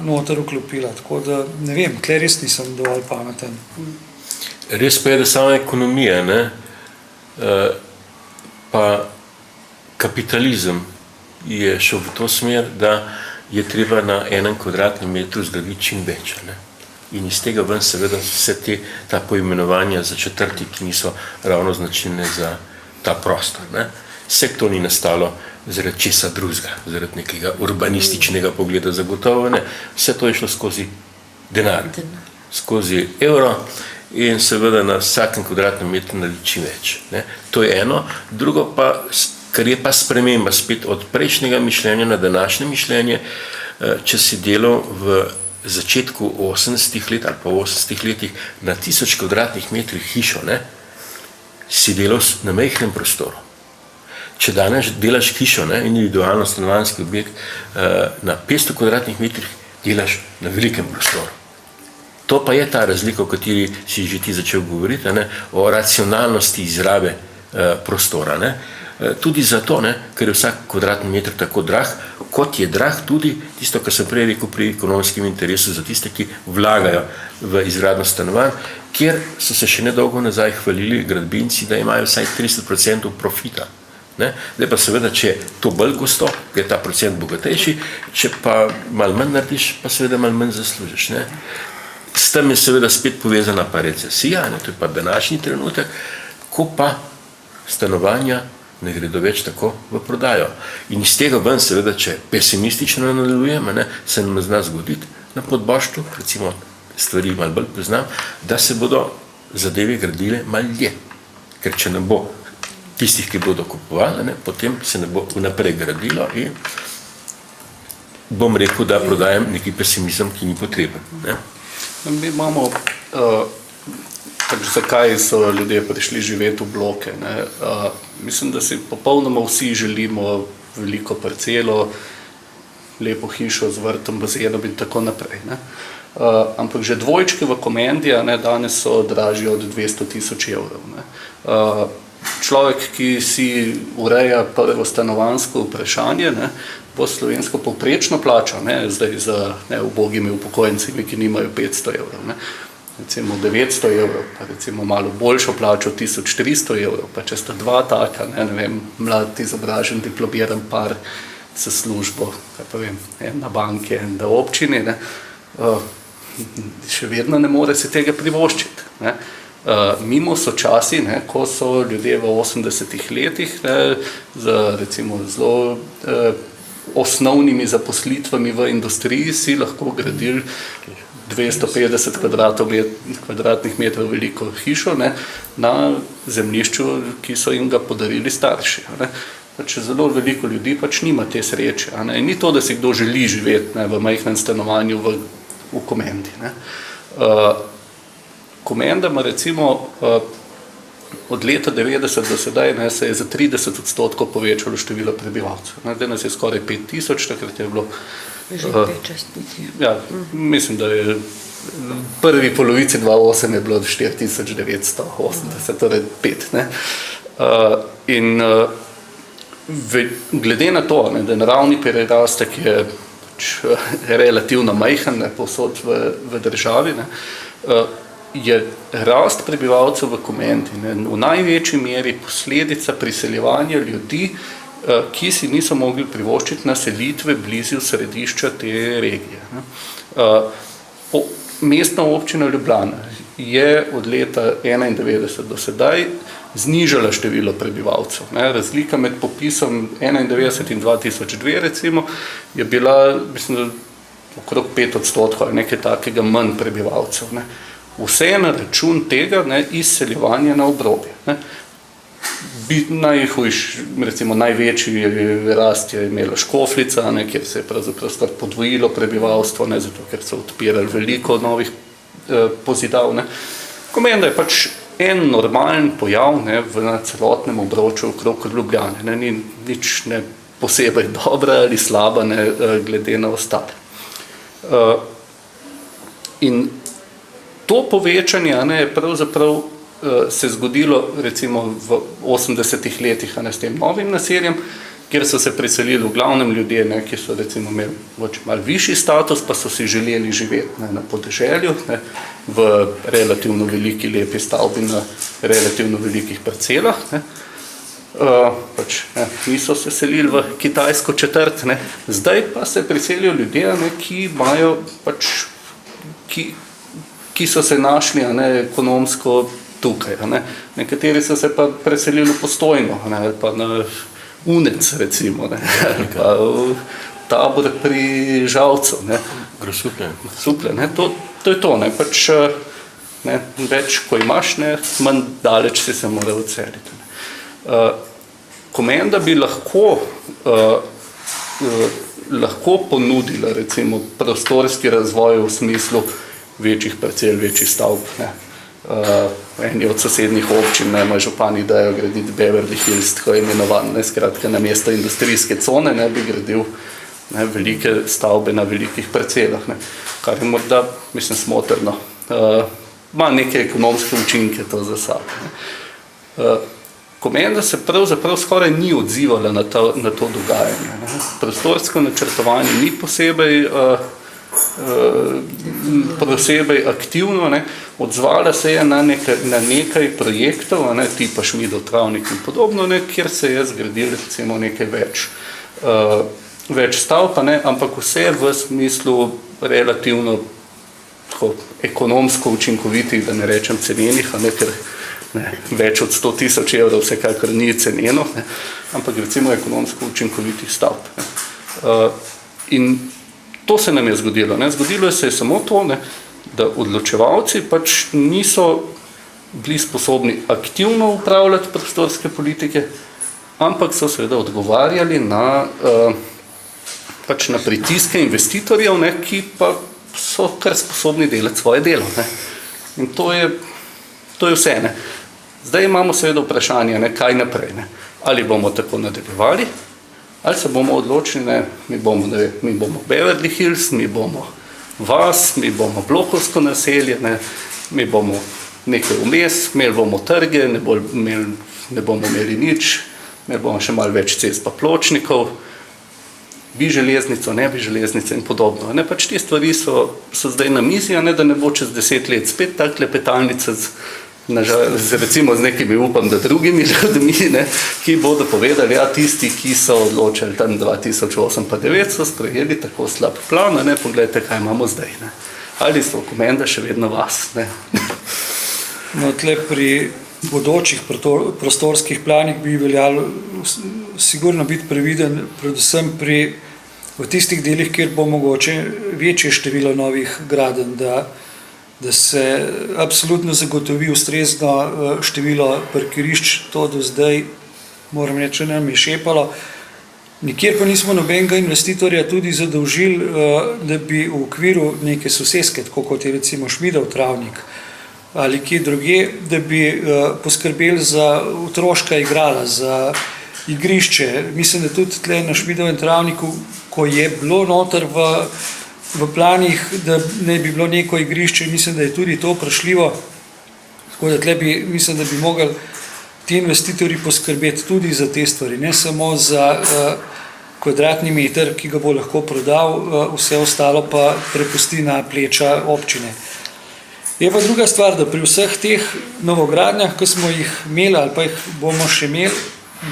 noter vklopila. Tako da ne vem, tle res nisem dovolj pameten. Res pa je, da sama ekonomija, ne, pa kapitalizem je šel v to smer, da je treba na 1 kvadratnem metru zgraditi čim več. Ne. In iz tega ven seveda vse ta poimenovanja za četrti, ki niso ravno značilne za ta prostor. Ne. Vse to ni nastalo zaradi česa drugega, zaradi nekega urbanističnega pogleda zagotovo, ne. Vse to je šlo skozi denar, skozi evro in seveda na vsakem kvadratnem metru narediti čim več. Ne. To je eno. Drugo pa, kar je pa sprememba spet od prejšnjega mišljenja na današnje mišljenje, če si delal v začetku 80-ih let ali pa v 80-ih letih na 1000 kvadratnih metrih hišo, ne, si delal na majhnem prostoru. Če danes delaš hišo, ne, individualno stanovanjski objekt, na 500 kvadratnih metrih delaš na velikem prostoru. To pa je ta razlika, o kateri si že ti začel govoriti, ne, o racionalnosti izrabe prostora. Ne. Tudi zato, ne, ker je vsak kvadratni meter tako drag, kot je drag tudi tisto, kar sem prej rekel pri ekonomskem interesu za tiste, ki vlagajo v izgradnjo stanovanj, kjer so se še nedolgo nazaj hvalili gradbinci, da imajo vsaj 30% profita. Ne? Zdaj pa seveda, če je to bolj gosto, je ta procent bogatejši, če pa malo manj narediš, pa seveda malo manj zaslužiš. Ne? S tem je seveda spet povezana pa recesija, ne? To je pa današnji trenutek, ko pa stanovanja ne gredo več tako v prodajo. In iz tega ven seveda, če pesimistično nadaljujemo, ne, se nam zna zgoditi na Podboštu, recimo stvari malo bolj poznam, da se bodo zadeve gradile malo dlje. Ker če ne bo tistih, ki bodo kupovali, ne, potem se ne bo vnaprej gradilo in bom rekel, da prodajam neki pesimizem, ki ni potreben. Ne? Mi imamo, zakaj so ljudje prišli živeti v bloke. Ne? Mislim, da si popolnoma vsi želimo veliko parcelo, lepo hišo z vrtom, bazenom in tako naprej. Ne? Ampak že dvojčke v Komendi danes so dražji od 200,000 evrov. Ne? Človek, ki si ureja prvo stanovanjsko vprašanje, ne, bo slovensko povprečno plača, ne, zdaj za ubogimi upokojencimi, ki nimajo 500 evrov. Ne. Recimo 900 evrov, pa recimo malo boljšo plačo 1300 evrov, pa če sta dva taka, ne vem, mlad, izobražen, diplomiran par s službo, kaj pa vem, en na banki, en na občini, ne, še vedno ne more si tega privoščiti. Ne. Mimo so časi, ne, ko so ljudje v 80-ih letih z recimo zelo osnovnimi zaposlitvami v industriji si lahko gradili 250 kvadratnih metrov veliko hišo, ne, na zemljišču, ki so jim ga podarili starši. Ne. Pač zelo veliko ljudi pač nima te sreče. Ne. Ni to, da si kdo želi živeti, ne, v majhnem stanovanju v Komendi. Ne. Komenda ima recimo od leta 90 do sedaj se je za 30% povečalo število prebivalcev. Danes je skoraj 5,000, takrat je bilo... Že 5,000. Ja, mislim, da je v prvi polovici 2008 je bilo 4,980, torej 5. Ne? In glede na to, ne, da naravni prirastek je relativno majhen, ne, povsod v državi, ne, je rast prebivalcev v Komendi v največji meri posledica priseljevanja ljudi, ki si niso mogli privoščiti naselitve blizu središča te regije. Mestna občina Ljubljana je od leta 1991 do sedaj znižala število prebivalcev. Razlika med popisom 1991 in 2002 recimo je bila, mislim, okrog 5% ali nekaj takega manj prebivalcev. Vse je na račun tega izseljevanja na obrobje. Recimo največji rast je imela Škofljica, kjer se je pravzaprav podvojilo prebivalstvo, zato ker so odpirali veliko novih pozidav. Komenda je pač en normalen pojav na celotnem obroču okrog Ljubljane. Ni nič ne posebej dobra ali slaba glede na ostale. In to povečanje je pravzaprav se zgodilo recimo v 80-ih letih s tem novim naseljem, kjer so se preselili v glavnem ljudje, ki so recimo imeli malo višji status, pa so si želeli živeti na podeželju, v relativno veliki lepi stavbi na relativno velikih parcelah. Niso se selili v kitajsko četrt, zdaj pa se preselijo ljudje, ki imajo ki so se našli ekonomsko tukaj. Nekateri so se pa preselili v Postojno, pa na Unec recimo, pa v Tabor pri Žalcu. Grosuplje. To je to. Več, ko imaš, manj daleč si se mora odseliti. Komenda bi lahko ponudila recimo prostorski razvoj v smislu večjih parcel, večjih stavb. Eni od sosednjih občin ima župan idejo graditi Beverly Hills, tako imenovan, skratka na mesto industrijske cone bi gradil velike stavbe na velikih parcelah, kar je morda, mislim, smotrno. Ima neke ekonomske učinke to za sabo. Komenda se pravzaprav skoraj ni odzivala na to dogajanje. Prostorsko načrtovanje ni posebej aktivno, odzvala se je na nekaj projektov, tipa Šmidov travnik in podobno, kjer se je zgradilo recimo nekaj več stavb, ampak vse v smislu relativno ekonomsko učinkovitih, da ne rečem cenenih, ker več od 100,000 evrov vsekakor ni ceneno, ampak recimo ekonomsko učinkovitih stavb. In to se nam je zgodilo. Zgodilo se je samo to, da odločevalci pač niso bili sposobni aktivno upravljati prostorske politike, ampak so seveda odgovarjali pač na pritiske investitorjev, ne, ki pa so kar sposobni delati svoje delo. Ne. In to je vse. Ne. Zdaj imamo seveda vprašanje, ne, kaj naprej. Ne. Ali bomo tako nadaljevali, ali se bomo odločili, ne, mi bomo Beverly Hills, mi bomo vas, mi bomo blokovsko naselje, ne, mi bomo nekaj vmes, imeli bomo trge, ne bomo imeli nič, imeli bomo še malo več cest pa pločnikov, bi železnico, ne bi železnice in podobno. Ne, pač te stvari so zdaj na mizi, ne, da ne bo čez 10 let spet ta klepetalnica recimo z nekimi, upam, da drugimi ljudmi, ne, ki bodo povedali, ja, tisti, ki so odločili tam 2008 pa 2009, so sprejeli tako slab plan, ne, pogledajte, kaj imamo zdaj. Ne. Ali so Komenda še vedno vas. Ne. No, tle pri bodočih prostorskih planih bi veljalo sigurno biti previden, predvsem v tistih delih, kjer bo mogoče večje število novih gradenj, da se absolutno zagotovi ustrezno število parkirišč. To do zdaj, moram reči, nam je šepalo. Nikjer pa nismo nobenega investitorja tudi zadolžili, da bi v okviru neke soseske, tako kot je recimo Šmidov travnik, ali kje druge, da bi poskrbeli za otroška igrala, za igrišče. Mislim, da tudi tle na Šmidovem travniku, ko je bilo noter v planih, da ne bi bilo neko igrišče, mislim, da je tudi to vprašljivo. Tako da tle mislim, da bi mogli ti investitorji poskrbeti tudi za te stvari, ne samo za kvadratni meter, ki ga bo lahko prodal, vse ostalo pa prepusti na pleča občine. Je pa druga stvar, da pri vseh teh novogradnjah, ki smo jih imeli ali pa jih bomo še imeli,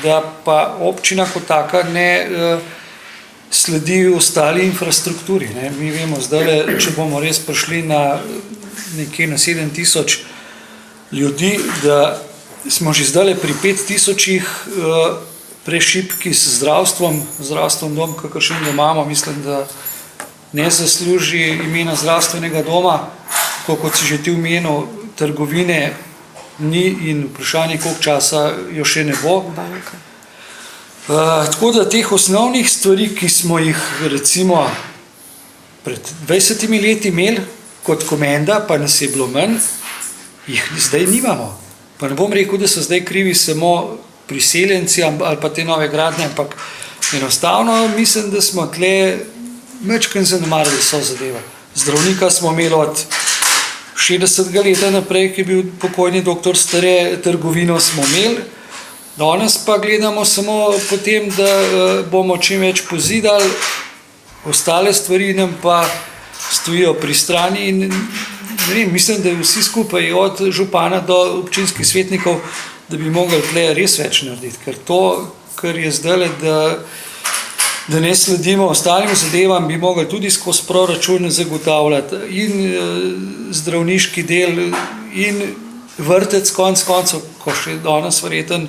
da pa občina kot taka ne sledi ostali infrastrukturi. Ne. Mi vemo zdaj, če bomo res prišli na nekje na 7000 ljudi, da smo že zdaj pri 5000 prešipki z zdravstvom dom, kakršen ga imamo, mislim, da ne zasluži imena zdravstvenega doma, kot si že ti omenil, trgovine ni in vprašanje, koliko časa jo še ne bo. Tako da teh osnovnih stvari, ki smo jih recimo pred 20 leti imeli kot Komenda, pa nas je bilo manj, jih zdaj nimamo. Pa ne bom rekel, da so zdaj krivi samo priseljenci ali pa te nove gradnje, ampak enostavno mislim, da smo tle mečken zanemarili so zadeva. Zdravnika smo imeli od 60. leta naprej, ki je bil pokojni doktor Stare, trgovino smo imeli, danes pa gledamo samo potem, da bomo čim več pozidali, ostale stvari nam pa stojijo pri strani in ne vem, mislim, da vsi skupaj od župana do občinskih svetnikov, da bi mogli tle res več narediti, ker to, kar je zdaj, da ne sledimo ostalim zadevam, bi mogli tudi skozi proračun zagotavljati in zdravniški del in vrtec konec koncev, ko še danes verjetno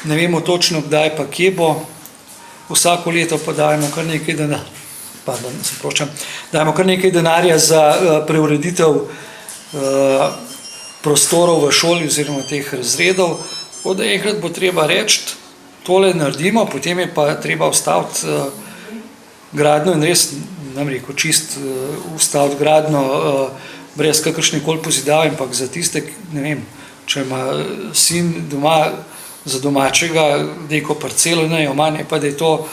ne vemo točno kdaj pa kje bo, vsako leto pa dajemo kar nekaj denarja za preureditev prostorov v šoli oziroma teh razredov, od enkrat bo treba reči, tole naredimo, potem je pa treba ustaviti gradnjo in res, nam rekel, čist ustaviti gradnjo brez kakršnekoli pozidave, ampak za tiste, ne vem, če ima sin doma za domačega neko parcelo, ne jo manj, pa da je to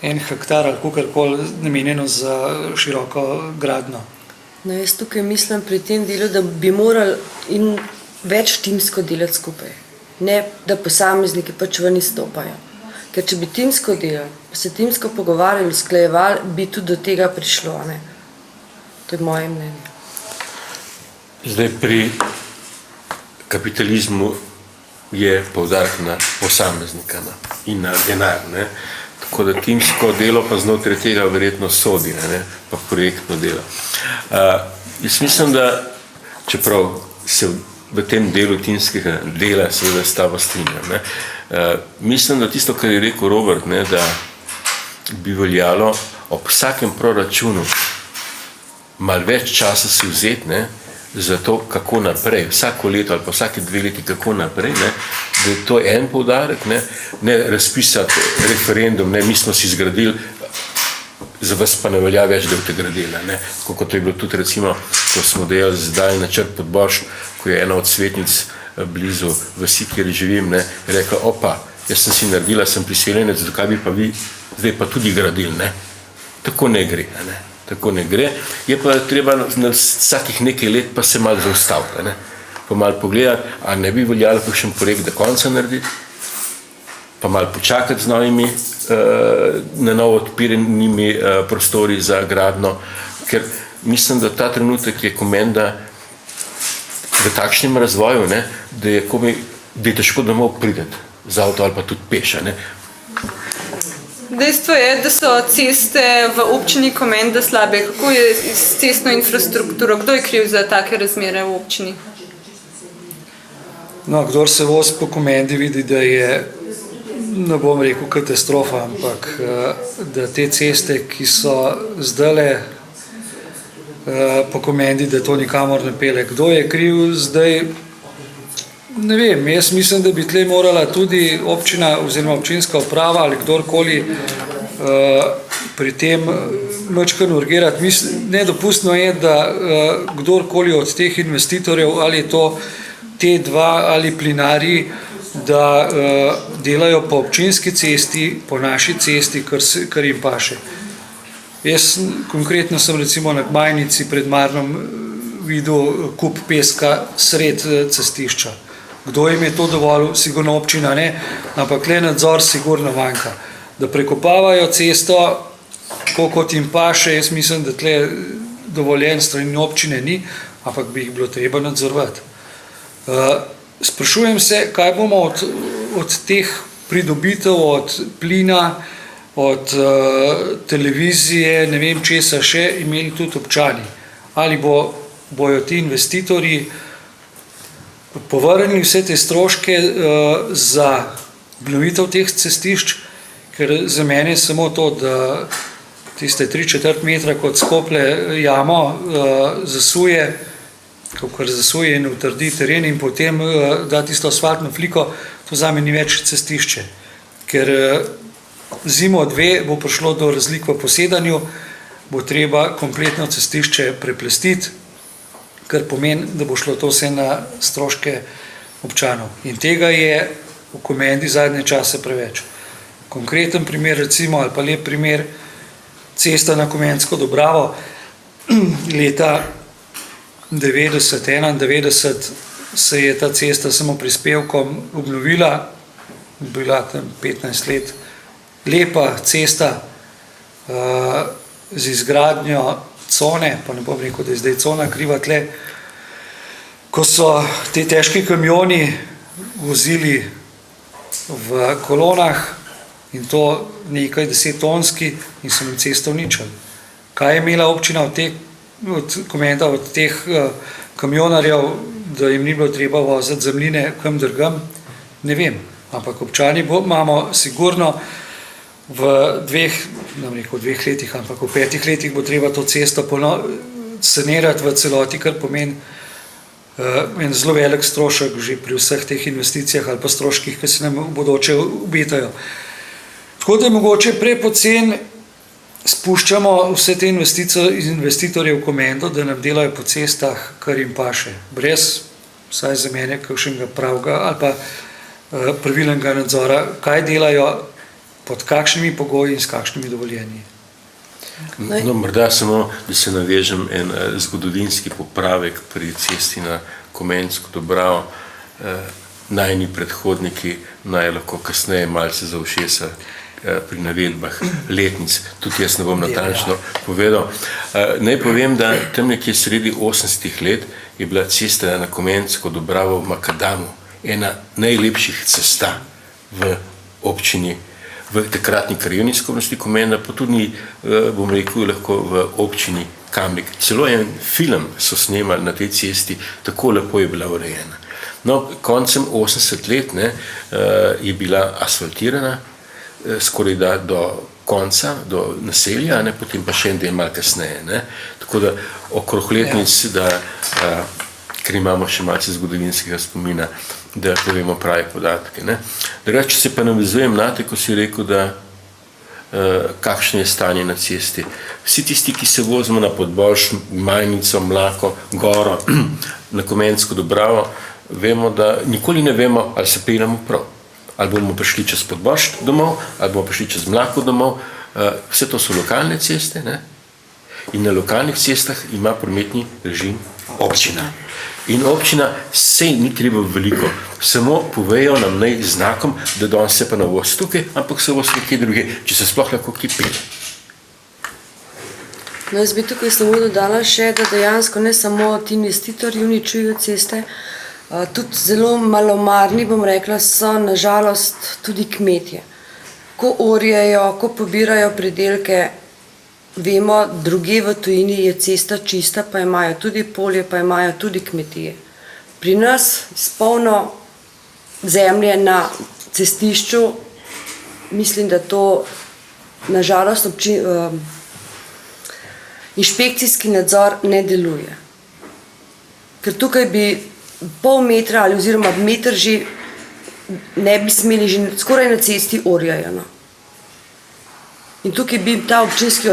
1 hektar ali kakorkoli namenjeno za široko gradnjo. No, jaz tukaj mislim pri tem delu, da bi morali in več timsko delati skupaj. Ne, da posamezniki pač ven izstopajo. Ker če bi timsko delali, pa se timsko pogovarjali, sklajevali, bi tudi do tega prišlo. Ne? To je moje mnenje. Zdaj pri kapitalizmu je poudarek na posameznika in na denar. Ne? Tako da timsko delo pa znotraj tega verjetno sodi, ne? Pa projektno delo. Jaz mislim, da čeprav se v tem delu timskega dela seveda stava strinjam, mislim, da tisto, kar je rekel Robert, ne, da bi veljalo ob vsakem proračunu malo več časa si vzeti, ne, za to, kako naprej, vsako leto ali pa vsake 2 leti, kako naprej, ne, da je to en poudarek, ne razpisati referendum, ne, mi smo si zgradili za vas pa ne velja več, da boste gradili. Tako kot je bilo tudi recimo, ko smo delali zdaj načrt pod Boš, ko je ena od svetnic blizu vasi, kjer živim, rekla, opa, jaz sem si naredila, sem priseljenec, zakaj bi pa vi zdaj pa tudi gradili. Tako ne gre. Tako ne gre. Je pa treba na vsakih nekaj let pa se malo zaustaviti. Pa malo pogledati, a ne bi veljalo kakšen projekt do konca narediti, pa malo počakati z novimi, na novo odpiranimi prostori za gradno, ker mislim, da ta trenutek je Komenda v takšnem razvoju, da je težko domov prideti z avto ali pa tudi peš. Dejstvo je, da so ceste v občini Komenda slabe. Kako je s cestno infrastrukturo? Kdo je kriv za take razmere v občini? No, kdor se vozi po Komendi, vidi, da je, ne bom rekel katastrofa, ampak da te ceste, ki so zdajle po Komendi, da to nikamor ne pele. Kdo je kriv zdaj? Ne vem, jaz mislim, da bi tle morala tudi občina oziroma občinska uprava ali kdorkoli pri tem majčkeno urgirati. Nedopustno je, da kdorkoli od teh investitorjev, ali je to T2 ali plinarji, da delajo po občinski cesti, po naši cesti, kar jim paše. Jaz konkretno sem recimo na Gmajnici pred Marnom videl kup peska sred cestišča. Kdo jim je to dovolil? Sigurno občina ne, ampak le nadzor sigurno manjka. Da prekopavajo cesto, kot jim paše, jaz mislim, da tle dovoljen strani občine ni, ampak bi jih bilo treba nadzorovati. Sprašujem se, kaj bomo od teh pridobitev, od plina, od televizije, ne vem česa še, imeli tudi občani. Ali bojo ti investitorji povrnili vse te stroške za obnovitev teh cestišč, ker za mene je samo to, da tiste 3/4 metra kot skople jamo zasuje, kar zasuje in utrdi teren in potem da tisto asfaltno fliko, to zame ni več cestišče. Ker zimo 2 bo prišlo do razlik v posedanju, bo treba kompletno cestišče preplastiti, kar pomeni, da bo šlo to vse na stroške občanov. In tega je v Komendi zadnje čase preveč. Konkreten primer recimo, ali pa lep primer, cesta na Komensko Dobravo, leta 90-91 se je ta cesta samo prispevkom obnovila, bila tam 15 let, lepa cesta z izgradnjo cone, pa ne bom rekel, da je zdaj cona kriva tle, ko so te težki kamioni vozili v kolonah in to nekaj 10-tonski in so jim cesto uničili. Kaj je imela občina od teh kamionarjev, da jim ni bilo treba voziti zemljine kam drugam? Ne vem, ampak občani imamo sigurno v 2 letih, ampak v 5 letih bo treba to cesto sanirati v celoti, kar pomeni en zelo velik strošek že pri vseh teh investicijah ali pa stroških, ki se nam v bodoče obetajo. Tako da je mogoče prepocen spuščamo vse te investitorje v Komendo, da nam delajo po cestah, kar jim paše. Brez, vsaj za mene, kakšnega pravega ali pa pravilnega nadzora, kaj delajo, pod kakšnimi pogoji in s kakšnimi dovoljenji. No, morda samo, da se navežem en zgodovinski popravek pri cesti na Komensko Dobravo. Najni predhodniki naj lahko kasneje malce za ušesa pri navedbah letnic, tudi jaz ne bom natančno povedal. Naj povem, da tam nekje sredi 80-ih let je bila cesta na Komensko Dobravo v Makadamu ena najlepših cesta v občini, v takratni krajevni skupnosti Komenda, pa tudi, bom rekel, lahko v občini Kamnik. Celo en film so snemali na tej cesti, tako lepo je bila urejena. No, koncem 80 let je bila asfaltirana, skoraj da do konca, do naselja, potem pa še en del malo kasneje. Tako da okrog letnic, ker imamo še malce zgodovinskega spomina, da povemo prave podatke. Drugače, če se pa navezujem na te, ko si rekel, da kakšno je stanje na cesti. Vsi tisti, ki se vozimo na Podboljš, Majnico, Mlako, Goro, na Komensko Dobravo, vemo, da nikoli ne vemo, ali se peljemo prav. Ali bomo prišli čez Podboljš domov, ali bomo prišli čez Mlako domov. Vse to so lokalne ceste, ne? In na lokalnih cestah ima prometni režim občina. In občina se ni treba veliko, samo povejo nam naj znakom, da danes se pa na voz tukaj, ampak se voz nekje druge, če se sploh lahko kje pelje. No, jaz bi tukaj samo dodala še, da dejansko ne samo ti investitorji uničujejo ceste, tudi zelo malomarni, bom rekla, so nažalost tudi kmetje. Ko orjejo, ko pobirajo pridelke, vemo, druge v tujini je cesta čista, pa imajo tudi polje, pa imajo tudi kmetije. Pri nas polno zemlje na cestišču, mislim, da to nažalost inšpekcijski nadzor ne deluje. Ker tukaj bi pol metra ali oziroma meter že ne bi smeli, že skoraj na cesti orjajo. No. In tukaj bi ta občinski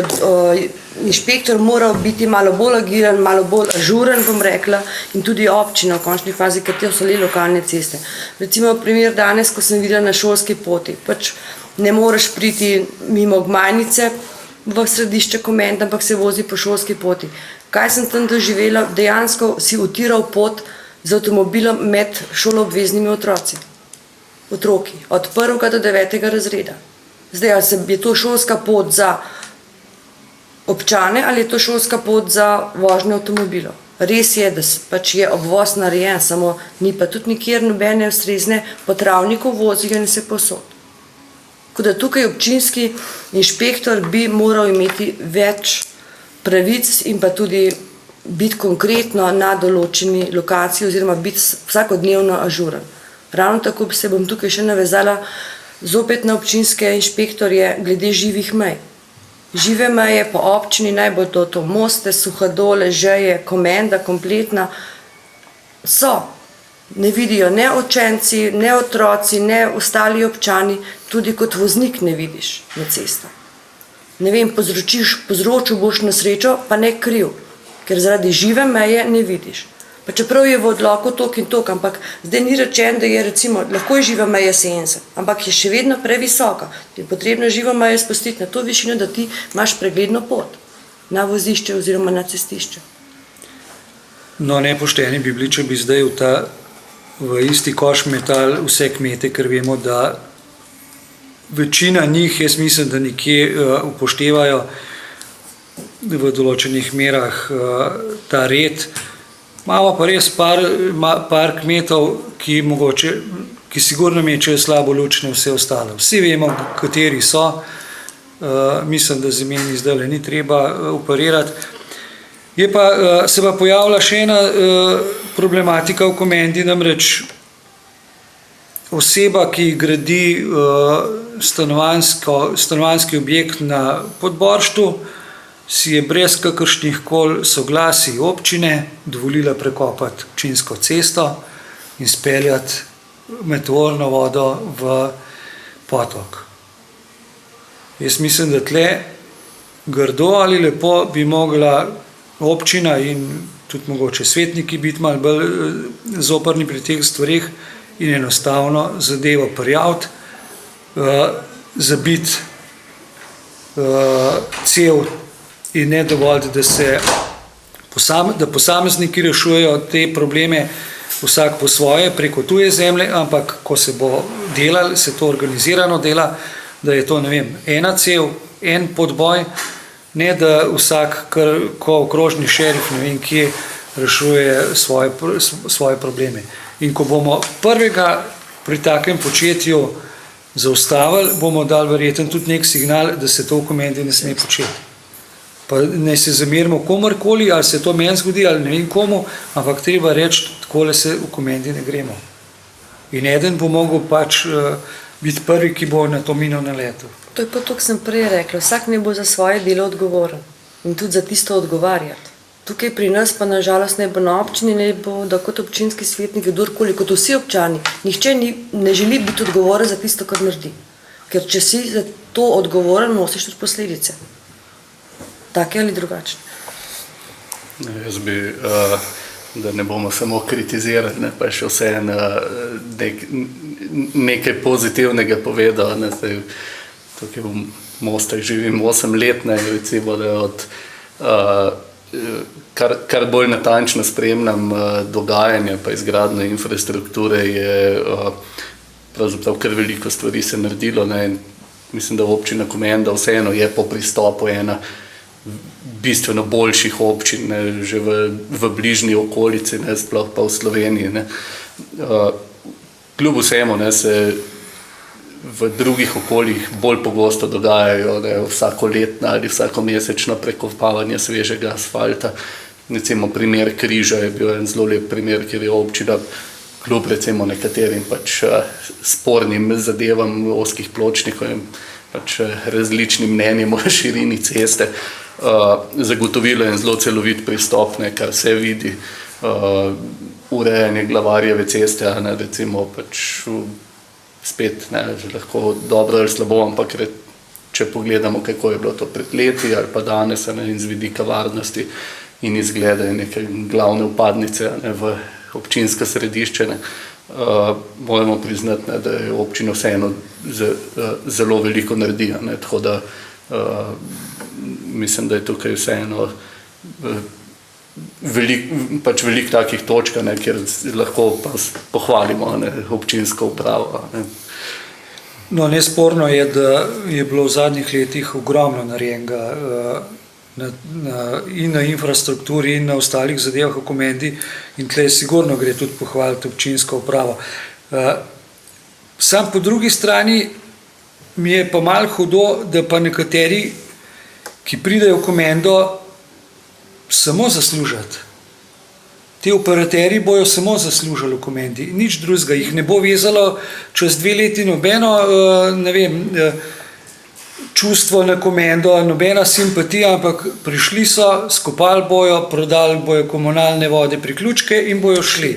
inšpektor moral biti malo bolj agilen, malo bolj ažuren, bom rekla, in tudi občina v končni fazi, ker te so le lokalne ceste. Recimo primer danes, ko sem videla na šolski poti, pač ne moreš priti mimo Gmajnice v središče Komenda, ampak se vozi po šolski poti. Kaj sem tam doživela? Dejansko si utiral pot z avtomobilom med šoloobveznimi otroki, od 1. do 9. razreda. Zdaj, ali je to šolska pot za občane ali je to šolska pot za vožnjo avtomobilov. Res je, da pač je obvoz narejen, samo ni pa tudi nikjer nobene ustrezne potravnikov vozijo in se posod. Tako da tukaj občinski inšpektor bi moral imeti več pravic in pa tudi biti konkretno na določeni lokaciji oziroma biti vsakodnevno ažuren. Ravno tako se bom tukaj še navezala zopet na občinske inšpektorje glede živih mej. Žive meje po občini, naj bo to Moste, Suhadole, Žeje, Komenda, kompletna, so. Ne vidijo ne učenci, ne otroci, ne ostali občani, tudi kot voznik ne vidiš na cestah. Ne vem, povzročil boš nesrečo, pa ne kriv, ker zaradi žive meje ne vidiš. Pa čeprav je v odloku tok in tok, ampak zdaj ni rečen, da je recimo, lahko je živa meja 70, ampak je še vedno previsoka. Je potrebno živo mejo spustiti na to višino, da ti imaš pregledno pot na vozišče oziroma na cestišče. No, nepošteni bi bili, če bi zdaj v isti koš metali vse kmete, ker vemo, da večina njih, jaz mislim, da nekje upoštevajo v določenih merah ta red. Imamo pa res par kmetov, ki sigurno mečejo slabo luč na vse ostalo. Vsi vemo, kateri so. Mislim, da z imeni zdaj ni treba operirati. Se pa pojavlja še ena problematika v Komendi, namreč oseba, ki gradi stanovanjski objekt na Podborštu, si je brez kakršnih koli soglasij občine dovolila prekopati občinsko cesto in speljati meteorno vodo v potok. Jaz mislim, da tle grdo ali lepo bi mogla občina in tudi mogoče svetniki biti malo bolj zoprni pri teh stvarih in enostavno zadevo prijaviti, zabiti cev in ne dovolj, da posamezniki rešujejo te probleme vsak po svoje preko tuje zemlje, ampak ko se bo delal, se to organizirano dela, da je to, ne vem, ena cev, en podboj, ne da vsak, ko okrožni šerif, ne vem kje, rešuje svoje probleme. In ko bomo prvega pri takem početju zaustavili, bomo dali verjetno tudi nek signal, da se to v Komendi ne sme početi. Pa ne se zamerimo komorkoli, ali se to meni zgodi, ali ne vem komu, ampak treba reči, takole se v Komendi ne gremo. In eden bo mogel pač biti prvi, ki bo na to mino naletel. To je pa to, kar sem prej rekla. Vsak ne bo za svoje delo odgovoren in tudi za tisto odgovarjati. Tukaj pri nas pa nažalost ne bo na občini, ne bo da kot občinski svetnik, kdorkoli, kot vsi občani. Nihče ne želi biti odgovoren za tisto, kar naredi. Ker če si za to odgovoren, nosiš tudi posledice. Take ali drugačne. Jaz bi, da ne bomo samo kritizirali, ne, pa še vseeno nekaj pozitivnega povedal. Ne, tukaj v Mostah živim 8 let, ne, recimo, da od kar bolj natančno spremljam dogajanje pa izgradnje infrastrukture, je pravzaprav kar veliko stvari se naredilo. Ne. Mislim, da občina Komenda vseeno je po pristopu ena bistveno boljših občin, ne, že v bližnji okolici, ne, sploh pa v Sloveniji. Ne. Kljub vsemu, ne, se v drugih okoljih bolj pogosto dogajajo, ne, vsakoletna ali vsakomesečno prekopavanje svežega asfalta. Recimo primer Križa je bil en zelo lep primer, kjer je občina kljub recimo nekaterim pač spornim zadevam ozkih pločnikov in pač različnim mnenjem o širini ceste zagotovilo en zelo celovit pristop, ne, kar se vidi, urejanje Glavarjeve ceste, ne, recimo pač spet, ne, že lahko dobro ali slabo, ampak če pogledamo, kako je bilo to pred leti ali pa danes, ne, in z vidika varnosti in izgleda neke glavne vpadnice, ne, v občinsko središče, ne, moramo priznati, ne, da je občina vseeno zelo veliko naredi, ne, tako da mislim, da je tukaj vseeno veliko takih točk, ne, kjer lahko pa pohvalimo, ne, občinsko upravo. Ne. No, nesporno je, da je bilo v zadnjih letih ogromno narejenega in na infrastrukturi in na ostalih zadevah v Komendi in tle sigurno gre tudi pohvaliti občinsko upravo. Sam po drugi strani mi je pa malo hudo, da pa nekateri, ki pridejo v Komendo, samo zaslužati. Ti operaterji bojo samo zaslužili v Komendi, nič drugega, jih ne bo vezalo čez 2 leti nobeno, ne vem, čustvo na Komendo, nobena simpatija, ampak prišli so, skopali bojo, prodali bojo komunalne vode, priključke in bojo šli.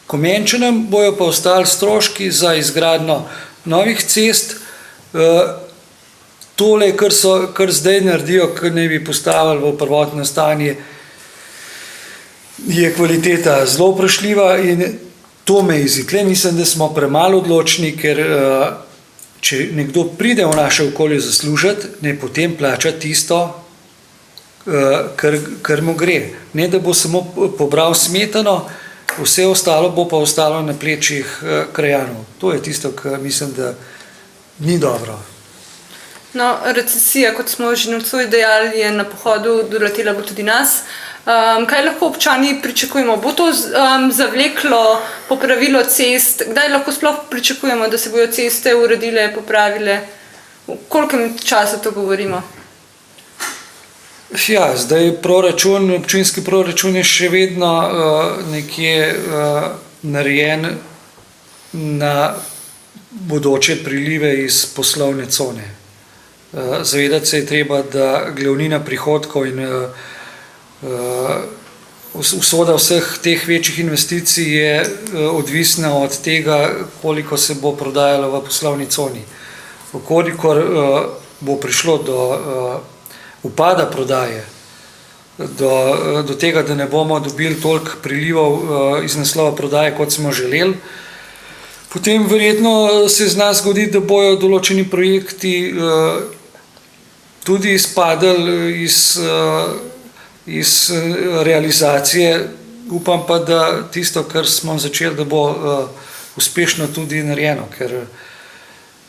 Komenčanom bojo pa ostali stroški za izgradnjo novih cest. Tole, kar zdaj naredijo, kar naj bi postavili v prvotno stanje, je kvaliteta zelo vprašljiva in to me jezi. Tle mislim, da smo premalo odločni, ker če nekdo pride v naše okolje zaslužiti, ne potem plača tisto, kar mu gre. Ne, da bo samo pobral smetano, vse ostalo bo pa ostalo na plečih krajanov. To je tisto, kar mislim, da ni dobro. No, recesija, kot smo že nocoj dejali, je na pohodu, doletela bo tudi nas. Kaj lahko občani pričakujemo? Bo to zavleklo popravilo cest? Kdaj lahko sploh pričakujemo, da se bojo ceste uredile, popravile? V kolikem času to govorimo? Ja, zdaj občinski proračun je še vedno nekje narejen na bodoče prilive iz poslovne cone. Zavedati se je treba, da glavnina prihodkov in usoda vseh teh večjih investicij je odvisna od tega, koliko se bo prodajalo v poslovni coni. Kolikor bo prišlo do upada prodaje, do tega, da ne bomo dobili toliko prilivov iz naslova prodaje, kot smo želeli, potem verjetno se zna zgoditi, da bojo določeni projekti tudi izpadli iz realizacije. Upam pa, da tisto, kar smo začeli, da bo uspešno tudi narejeno, ker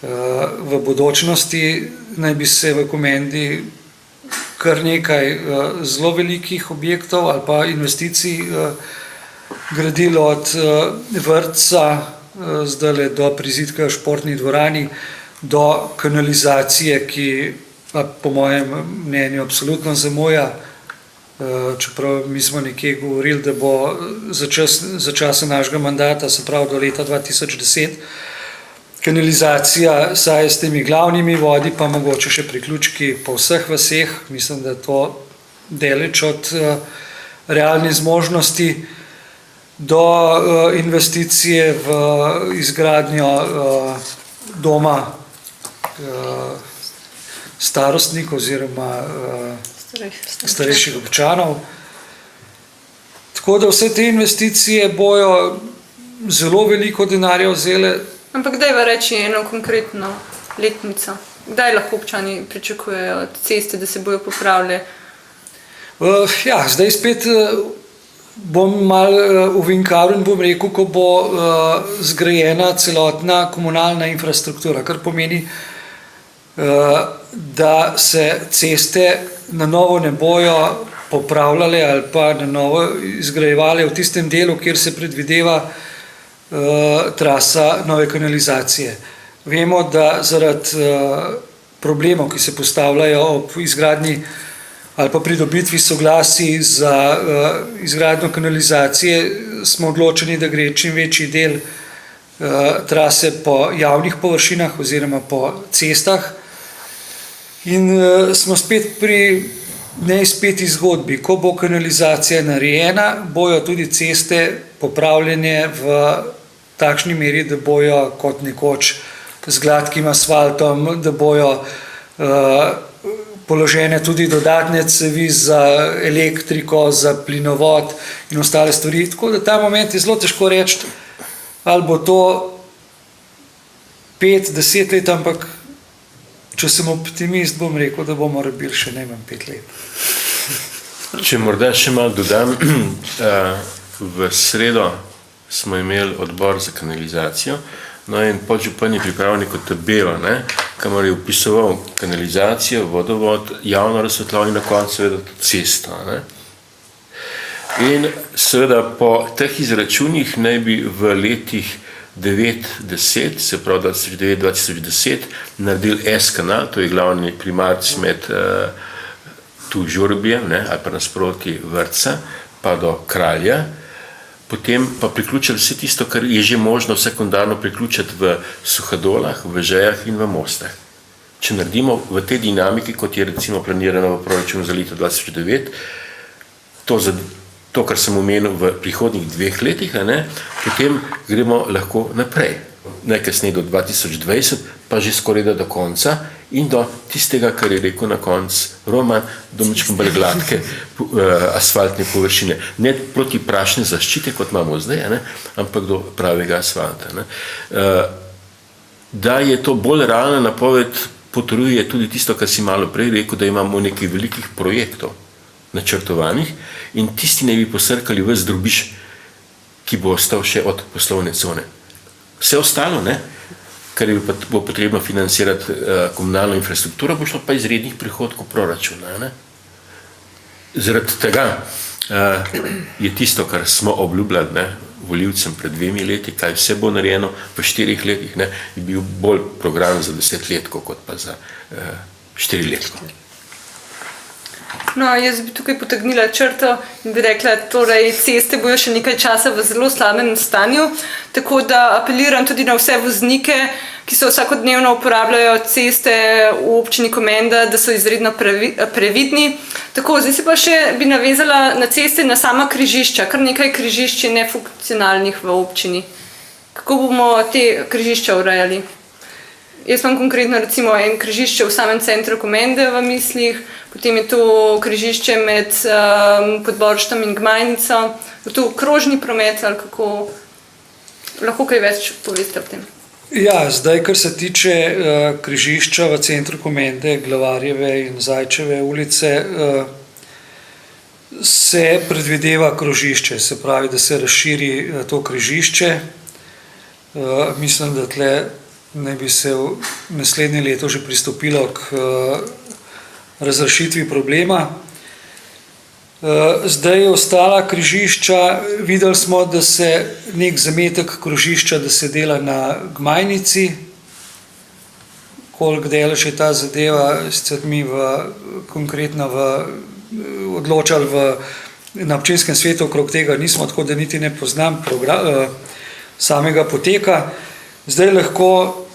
v bodočnosti naj bi se v Komendi kar nekaj zelo velikih objektov ali pa investicij gradilo od vrtca zdajle do prizidka športni dvorani, do kanalizacije, ki pa po mojem mnenju absolutno zamuja, čeprav mi smo nekje govorili, da bo za časa našega mandata, se pravi do leta 2010, kanalizacija saj s temi glavnimi vodi, pa mogoče še priključki po vseh vaseh. Mislim, da je to daleč od realne zmožnosti, do investicije v izgradnjo doma starostnikov oziroma starejših občanov. Tako da vse te investicije bojo zelo veliko denarja vzele. Ampak daj va reči eno konkretno letnico. Kdaj lahko občani pričakujejo ceste, da se bojo popravile? Ja, zdaj spet bom malo uvinkavljen in bom rekel, ko bo zgrajena celotna komunalna infrastruktura, kar pomeni, da se ceste na novo ne bojo popravljale ali pa na novo izgrajevale v tistem delu, kjer se predvideva trasa nove kanalizacije. Vemo, da zaradi problemov, ki se postavljajo ob izgradnji ali pa pridobitvi soglasij za izgradnjo kanalizacije, smo odločeni, da gre čim večji del trase po javnih površinah oziroma po cestah. In smo spet pri neizpeti zgodbi. Ko bo kanalizacija narejena, bojo tudi ceste popravljene v takšni meri, da bojo kot nekoč z gladkim asfaltom, da bojo položene tudi dodatne cevi za elektriko, za plinovod in ostale stvari. Tako da ta moment je zelo težko reči, ali bo to 5-10 let, ampak če sem optimist, bom rekel, da bomo rabili še najmanj 5 let. Če morda še malo dodam, v sredo smo imeli odbor za kanalizacijo, no in podžupan je pripravil neko tabelo, kamor je opisoval kanalizacijo, vodovod, javno razsvetljavo in na koncu seveda cesto. In seveda po teh izračunih naj bi v letih 9-10, se pravi 2009-2010, naredili S-kanal, to je glavni primarc med tu Žurbijem, ali pa nasproti Vrtca, pa do Kralja, potem pa priključili vse tisto, kar je že možno sekundarno priključiti v Suhadolah, v Žejah in v Mostah. Če naredimo v tej dinamiki, kot je recimo planirano v proračunu za leto 2009, to, kar sem omenil v prihodnjih 2 letih, potem gremo lahko naprej. Najkasneje do 2020, pa že skoraj do konca in do tistega, kar je rekel na koncu Roman, do malo bolj gladke asfaltne površine. Ne proti prašne zaščite, kot imamo zdaj, ampak do pravega asfalta. Da je to bolj realna napoved, potrjuje tudi tisto, kar si malo prej rekel, da imamo nekaj velikih projektov načrtovanih in tisti ne bi posrkali ves drobiž, ki bo ostal še od poslovne cone. Vse ostalo, kar bo potrebno financirati komunalno infrastrukturo, bo šlo pa iz rednih prihodkov proračuna. Zaradi tega je tisto, kar smo obljubljali volivcem pred 2 leti, kaj vse bo narejeno v 4 letih, je bil bolj program za 10 letko, kot pa za 4 letko. No, jaz bi tukaj potegnila črto in bi rekla, torej ceste bojo še nekaj časa v zelo slabem stanju, tako da apeliram tudi na vse voznike, ki se vsakodnevno uporabljajo ceste v občini Komenda, da so izredno previdni. Tako, zdaj se pa še bi navezala na ceste, na sama križišča, kar nekaj križišč je nefunkcionalnih v občini. Kako bomo te križišča urejali? Jaz imam konkretno recimo en križišče v samem centru Komende v mislih, potem je tu križišče med Podborštom in Gmajnico, je tu krožni promet ali kako, lahko kaj več poveste o tem? Ja, zdaj, kar se tiče križišča v centru Komende, Glavarjeve in Zajčeve ulice, se predvideva krožišče, se pravi, da se razširi to križišče. Mislim, da tle naj bi se v naslednje leto že pristopilo k razrešitvi problema. Zdaj ostala križišča, videli smo, da se nek zametek krožišča, da se dela na Gmajnici. Koliko delaš je ta zadeva, sicer mi konkretno odločali na občinskem svetu okrog tega nismo, tako da niti ne poznam samega poteka. Zdaj lahko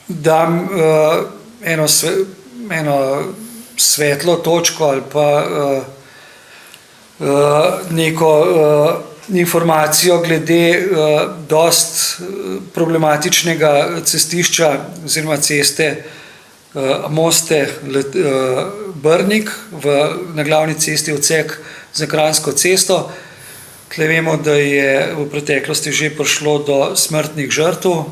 dam eno svetlo točko ali pa neko informacijo glede dost problematičnega cestišča oziroma ceste Moste-Brnik na glavni cesti odsek za Kranjsko cesto. Tle vemo, da je v preteklosti že prišlo do smrtnih žrtev.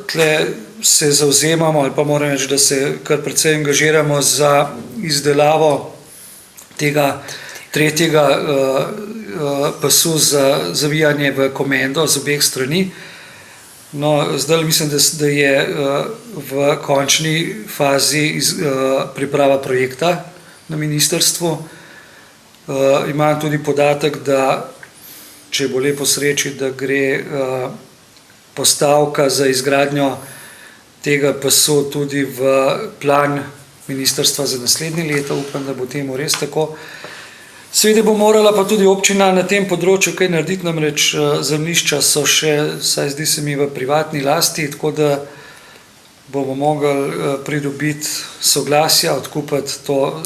Tle se zavzemamo, ali pa moram reči, da se kar precej angažiramo za izdelavo tega tretjega pasu za zavijanje v Komendo z obeh strani. No, zdaj mislim, da je v končni fazi priprava projekta na ministrstvu. Imam tudi podatek, da če bo lepo sreči, da gre postavka za izgradnjo tega pasu tudi v plan ministrstva za naslednje leto. Upam, da bo temu res tako. Seveda bo morala pa tudi občina na tem področju kaj narediti, namreč zemljišča so še, saj zdi se mi, v privatni lasti, tako da bomo mogli pridobiti soglasja, odkupiti to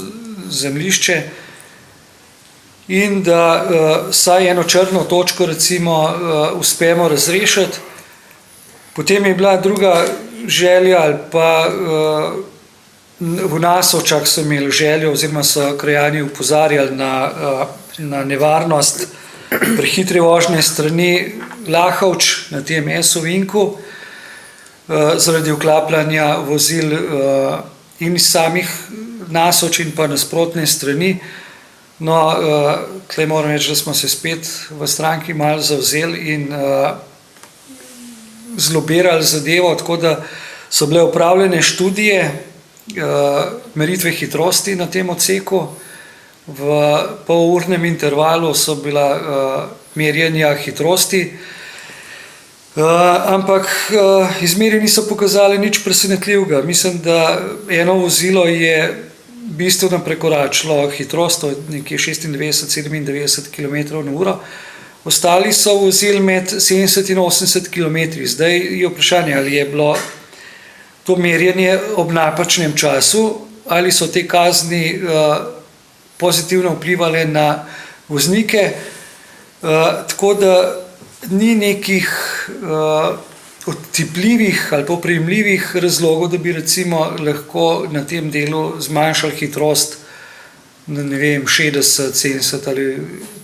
zemljišče in da vsaj eno črno točko recimo uspemo razrešiti. Potem je bila druga želja ali pa v Nasovčah so imeli željo oziroma so krajani upozarjali na nevarnost prehitre vožnje strani Lahovč na tem S-ovinku zaradi vklapljanja vozil in iz samih Nasovč in pa nasprotne strani. No, tle moram reči, da smo se spet v stranki malo zavzeli in zlobirali zadevo, tako da so bile opravljene študije, meritve hitrosti na tem odseku. V polurnem intervalu so bila merjenja hitrosti, ampak izmeri niso pokazali nič presenetljivega. Mislim, da eno vozilo je bistveno prekoračilo hitrost, to je nekje 96-97 km/h, ostali so vozili med 70 in 80 km. Zdaj je vprašanje, ali je bilo to merjenje ob napačnem času, ali so te kazni pozitivno vplivali na voznike, tako da ni nekih odtipljivih ali pa prejemljivih razlogov, da bi recimo lahko na tem delu zmanjšali hitrost na 60, 70 ali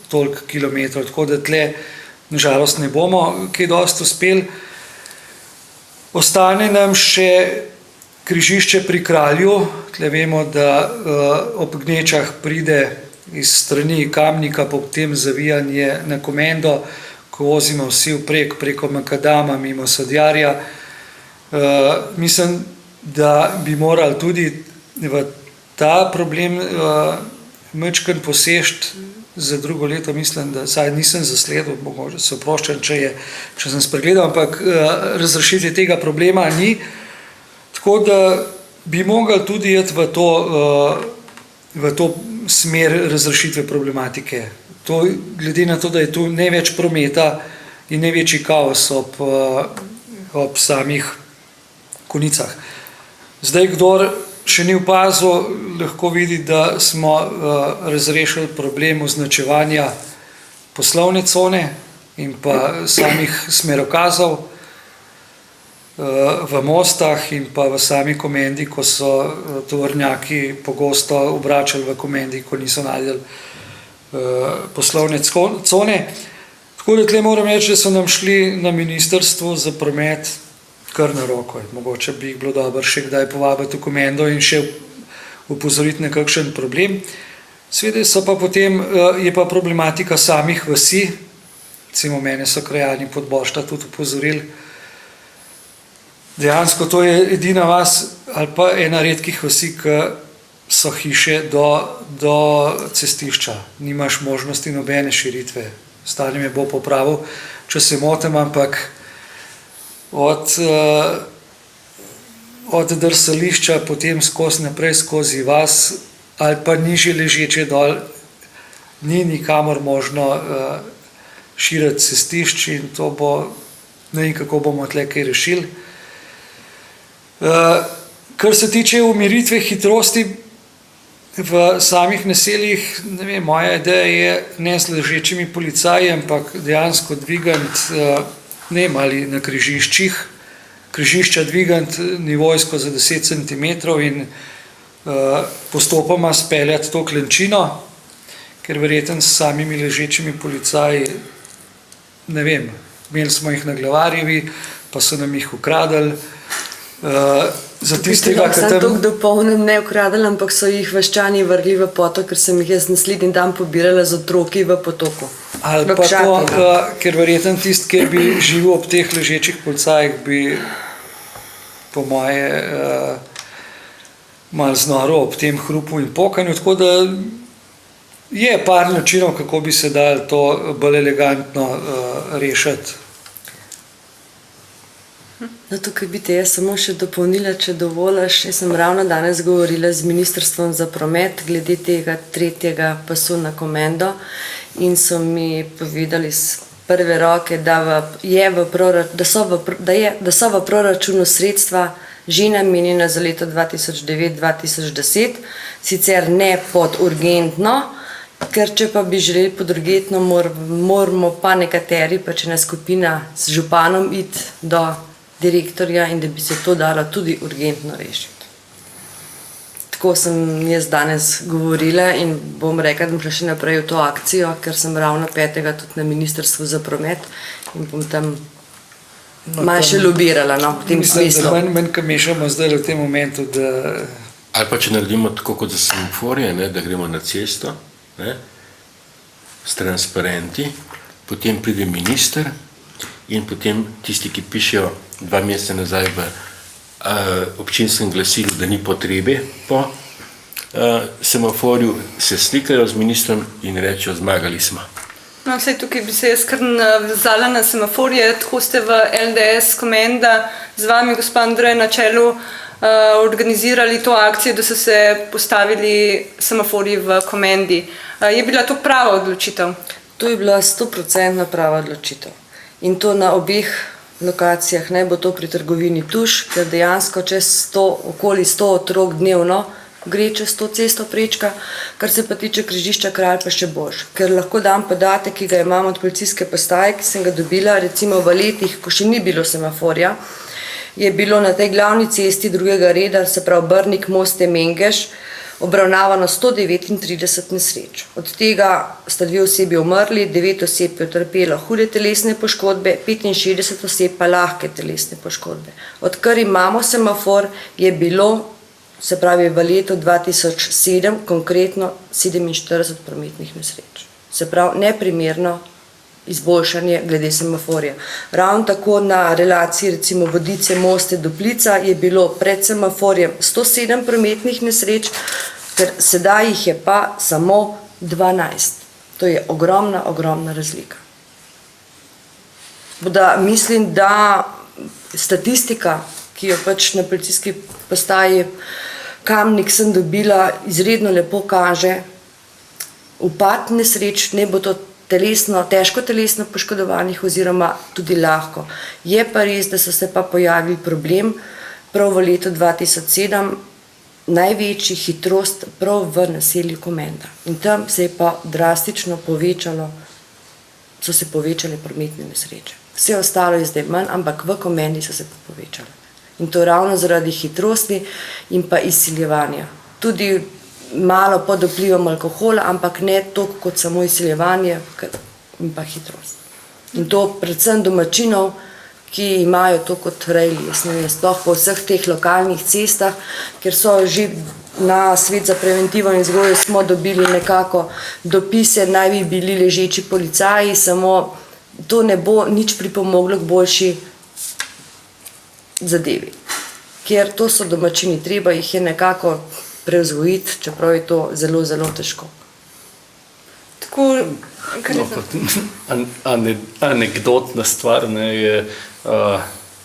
toliko kilometrov, tako da tle nažalost ne bomo kaj dosti uspeli. Ostane nam še križišče pri Kralju. Tle vemo, da ob Gnečah pride iz strani Kamnika potem zavijanje na Komendo, ko vozimo vsi vprek preko Makadama mimo Sadjarja. Mislim, da bi morali tudi v ta problem majčkeno posežiti. Za drugo leto mislim, da saj nisem zasledil, mogoče se oproščam, če sem spregledal, ampak razrešitve tega problema ni. Tako da bi mogli tudi iti v to smer razrešitve problematike. Glede na to, da je tu največ prometa in največji kaos ob samih konicah. Zdaj, kdor še ni opazil, lahko vidi, da smo razrešili problem označevanja poslovne cone in pa samih smerokazov v Mostah in pa v sami Komendi, ko so tovornjaki pogosto obračali v Komendi, ko niso najdeli poslovne cone. Tako da tle moram reči, da so nam šli na ministrstvu za promet kar na roko. Mogoče bi jih bilo dobro še kdaj povabiti v Komendo in še upozoriti na kakšen problem. Seveda so pa potem, je pa problematika samih vasi, recimo mene so krajani Podbošta tudi upozorili. Dejansko to je edina vas ali pa ena redkih vasi, ki so hiše do cestišča. Nimaš možnosti nobene širitve. Stanje me bo popravil, če se motim, ampak od drsališča potem naprej skozi vas ali pa nižje ležeče dol ni nikamor možno širiti cestišč in to bo, ne vem, kako bomo tle kaj rešili. Kar se tiče umiritve hitrosti, v samih naseljih, ne vem, moja ideja je ne s ležečimi policaji, ampak dejansko dvigant, ne vem, ali na križišča dvigant nivojsko za 10 cm in postopoma speljati to klančino, ker verjetno s samimi ležečimi policaji, ne vem, imeli smo jih na Glavarjevi, pa so nam jih ukradli. Za tistega, ki Sem tam... tako dopolnim, ne ukradli, ampak so jih vaščani vrgli v potok, ker sem jih jaz naslednji dan pobirala z otroki v potoku. Ali V pa to, Pšaki, ker verjetno tisti, ki bi živel ob teh ležečih policajih, bi po moje malo znoro ob tem hrupu in pokanju, tako da je par načinov, kako bi se dalo to bolj elegantno rešiti. No, tukaj bi te jaz samo še dopolnila, če dovoliš. Jaz sem ravno danes govorila z Ministrstvom za promet glede tega 3. pasu na Komendo in so mi povedali z prve roke, da so v proračunu sredstva že namenjena za leto 2009-2010, sicer ne pod urgentno, ker če pa bi želeli pod urgentno, moramo pa nekateri, pač ena skupina s županom iti do direktorja in da bi se to dalo tudi urgentno rešiti. Tako sem jaz danes govorila in bom rekla, da bom šla še naprej v to akcijo, ker sem ravno 5. tudi na Ministrstvu za promet in bom tam malo še lobirala, no, v tem smislu. Manj, ko mešamo zdaj v tem momentu, da... Ali pa če naredimo tako kot za semaforje, ne, da gremo na cesto, ne, s transparenti, potem pride minister in potem tisti, ki pišejo 2 meseca nazaj v občinskem glasilu, da ni potrebe po semaforju, se slikajo z ministrom in rečejo, zmagali smo. No, vsej tukaj bi se jaz kar navezala na semaforje, tako ste v LDS Komenda z vami, gospod Andrej, na čelu organizirali to akcijo, da so se postavili semaforji v Komendi. Je bila to prava odločitev? To je bila 100% prava odločitev. In to na obeh lokacijah, ne bo to pri trgovini Tuš, ker dejansko okoli 100 otrok dnevno gre čez to cesto prečka, kar se pa tiče križišča Kralj pa še boš. Ker lahko dam podatek, ki ga imam od policijske postaje, ki sem ga dobila recimo v letih, ko še ni bilo semaforja, je bilo na tej glavni cesti drugega reda, se pravi Brnik, Moste, Mengeš, obravnavano 139 nesreč. Od tega sta 2 osebi umrli, 9 oseb je utrpelo hude telesne poškodbe, 65 oseb pa lahke telesne poškodbe. Odkar imamo semafor, je bilo, se pravi v letu 2007, konkretno 47 prometnih nesreč. Se pravi neprimerno izboljšanje glede semaforja. Ravno tako na relaciji recimo Vodice, Moste, Duplica je bilo pred semaforjem 107 prometnih nesreč, ker sedaj jih je pa samo 12. To je ogromna razlika. Da mislim, da statistika, ki jo pač na policijski postaji Kamnik sem dobila, izredno lepo kaže upad nesreč, ne bo to težko telesno poškodovanih oziroma tudi lahko. Je pa res, da so se pa pojavili problem prav v letu 2007, največji hitrost prav v naselju Komenda. In tam se je pa drastično so se povečale prometne nesreče. Vse ostalo je zdaj manj, ampak v Komendi so se pa povečale. In to ravno zaradi hitrosti in pa izsiljevanja. Tudi malo pod vplivom alkohola, ampak ne toliko kot samo izsiljevanje in pa hitrost. In to predvsem domačinov, ki imajo to kot rejli, jaz ne vem, sploh po vseh teh lokalnih cestah, ker so že na Svet za preventivo in vzgojo smo dobili nekako dopise, naj bi bili ležeči policaji, samo to ne bo nič pripomoglo k boljši zadevi. Ker to so domačini, treba jih je nekako prevzgojiti, čeprav je to zelo, zelo težko. Tako, anekdotna stvar je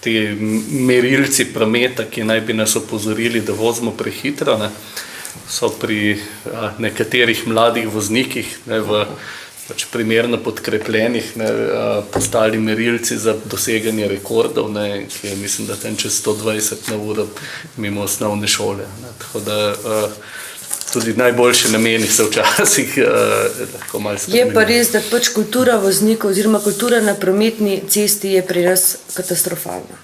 ti merilci prometa, ki naj bi nas opozorili, da vozimo prehitro, so pri nekaterih mladih voznikih pač primerno podkrepljenih postali merilci za doseganje rekordov, ki je, mislim, da tam čez 120 na uro mimo osnovne šole. Tako da tudi najboljše nameni se včasih lahko malo Je spremenijo. pa res, da pač kultura voznikov oziroma kultura na prometni cesti je pri nas katastrofalna.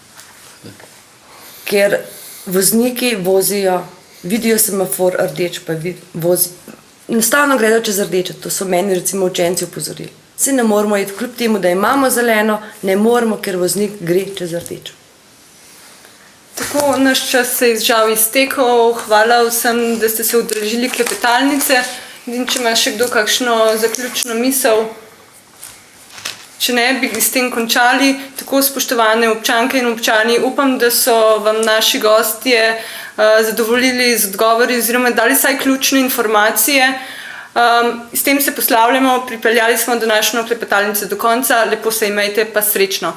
Ker vozniki vozijo, vidijo semafor rdeč, pa enostavno gredo čez rdeče. To so meni recimo učenci opozorili. Se ne moramo iti, kljub temu, da imamo zeleno, ne moramo, ker voznik gre čez rdečo. Tako, naš čas se je žal iztekel. Hvala vsem, da ste se udeležili klepetalnice. In če ima še kdo kakšno zaključno misel, če ne, bi s tem končali. Tako, spoštovane občanke in občani, upam, da so vam naši gostje zadovoljili z odgovori oziroma dali vsaj ključne informacije. S tem se poslavljamo, pripeljali smo današnjo klepetalnico do konca. Lepo se imejte, pa srečno.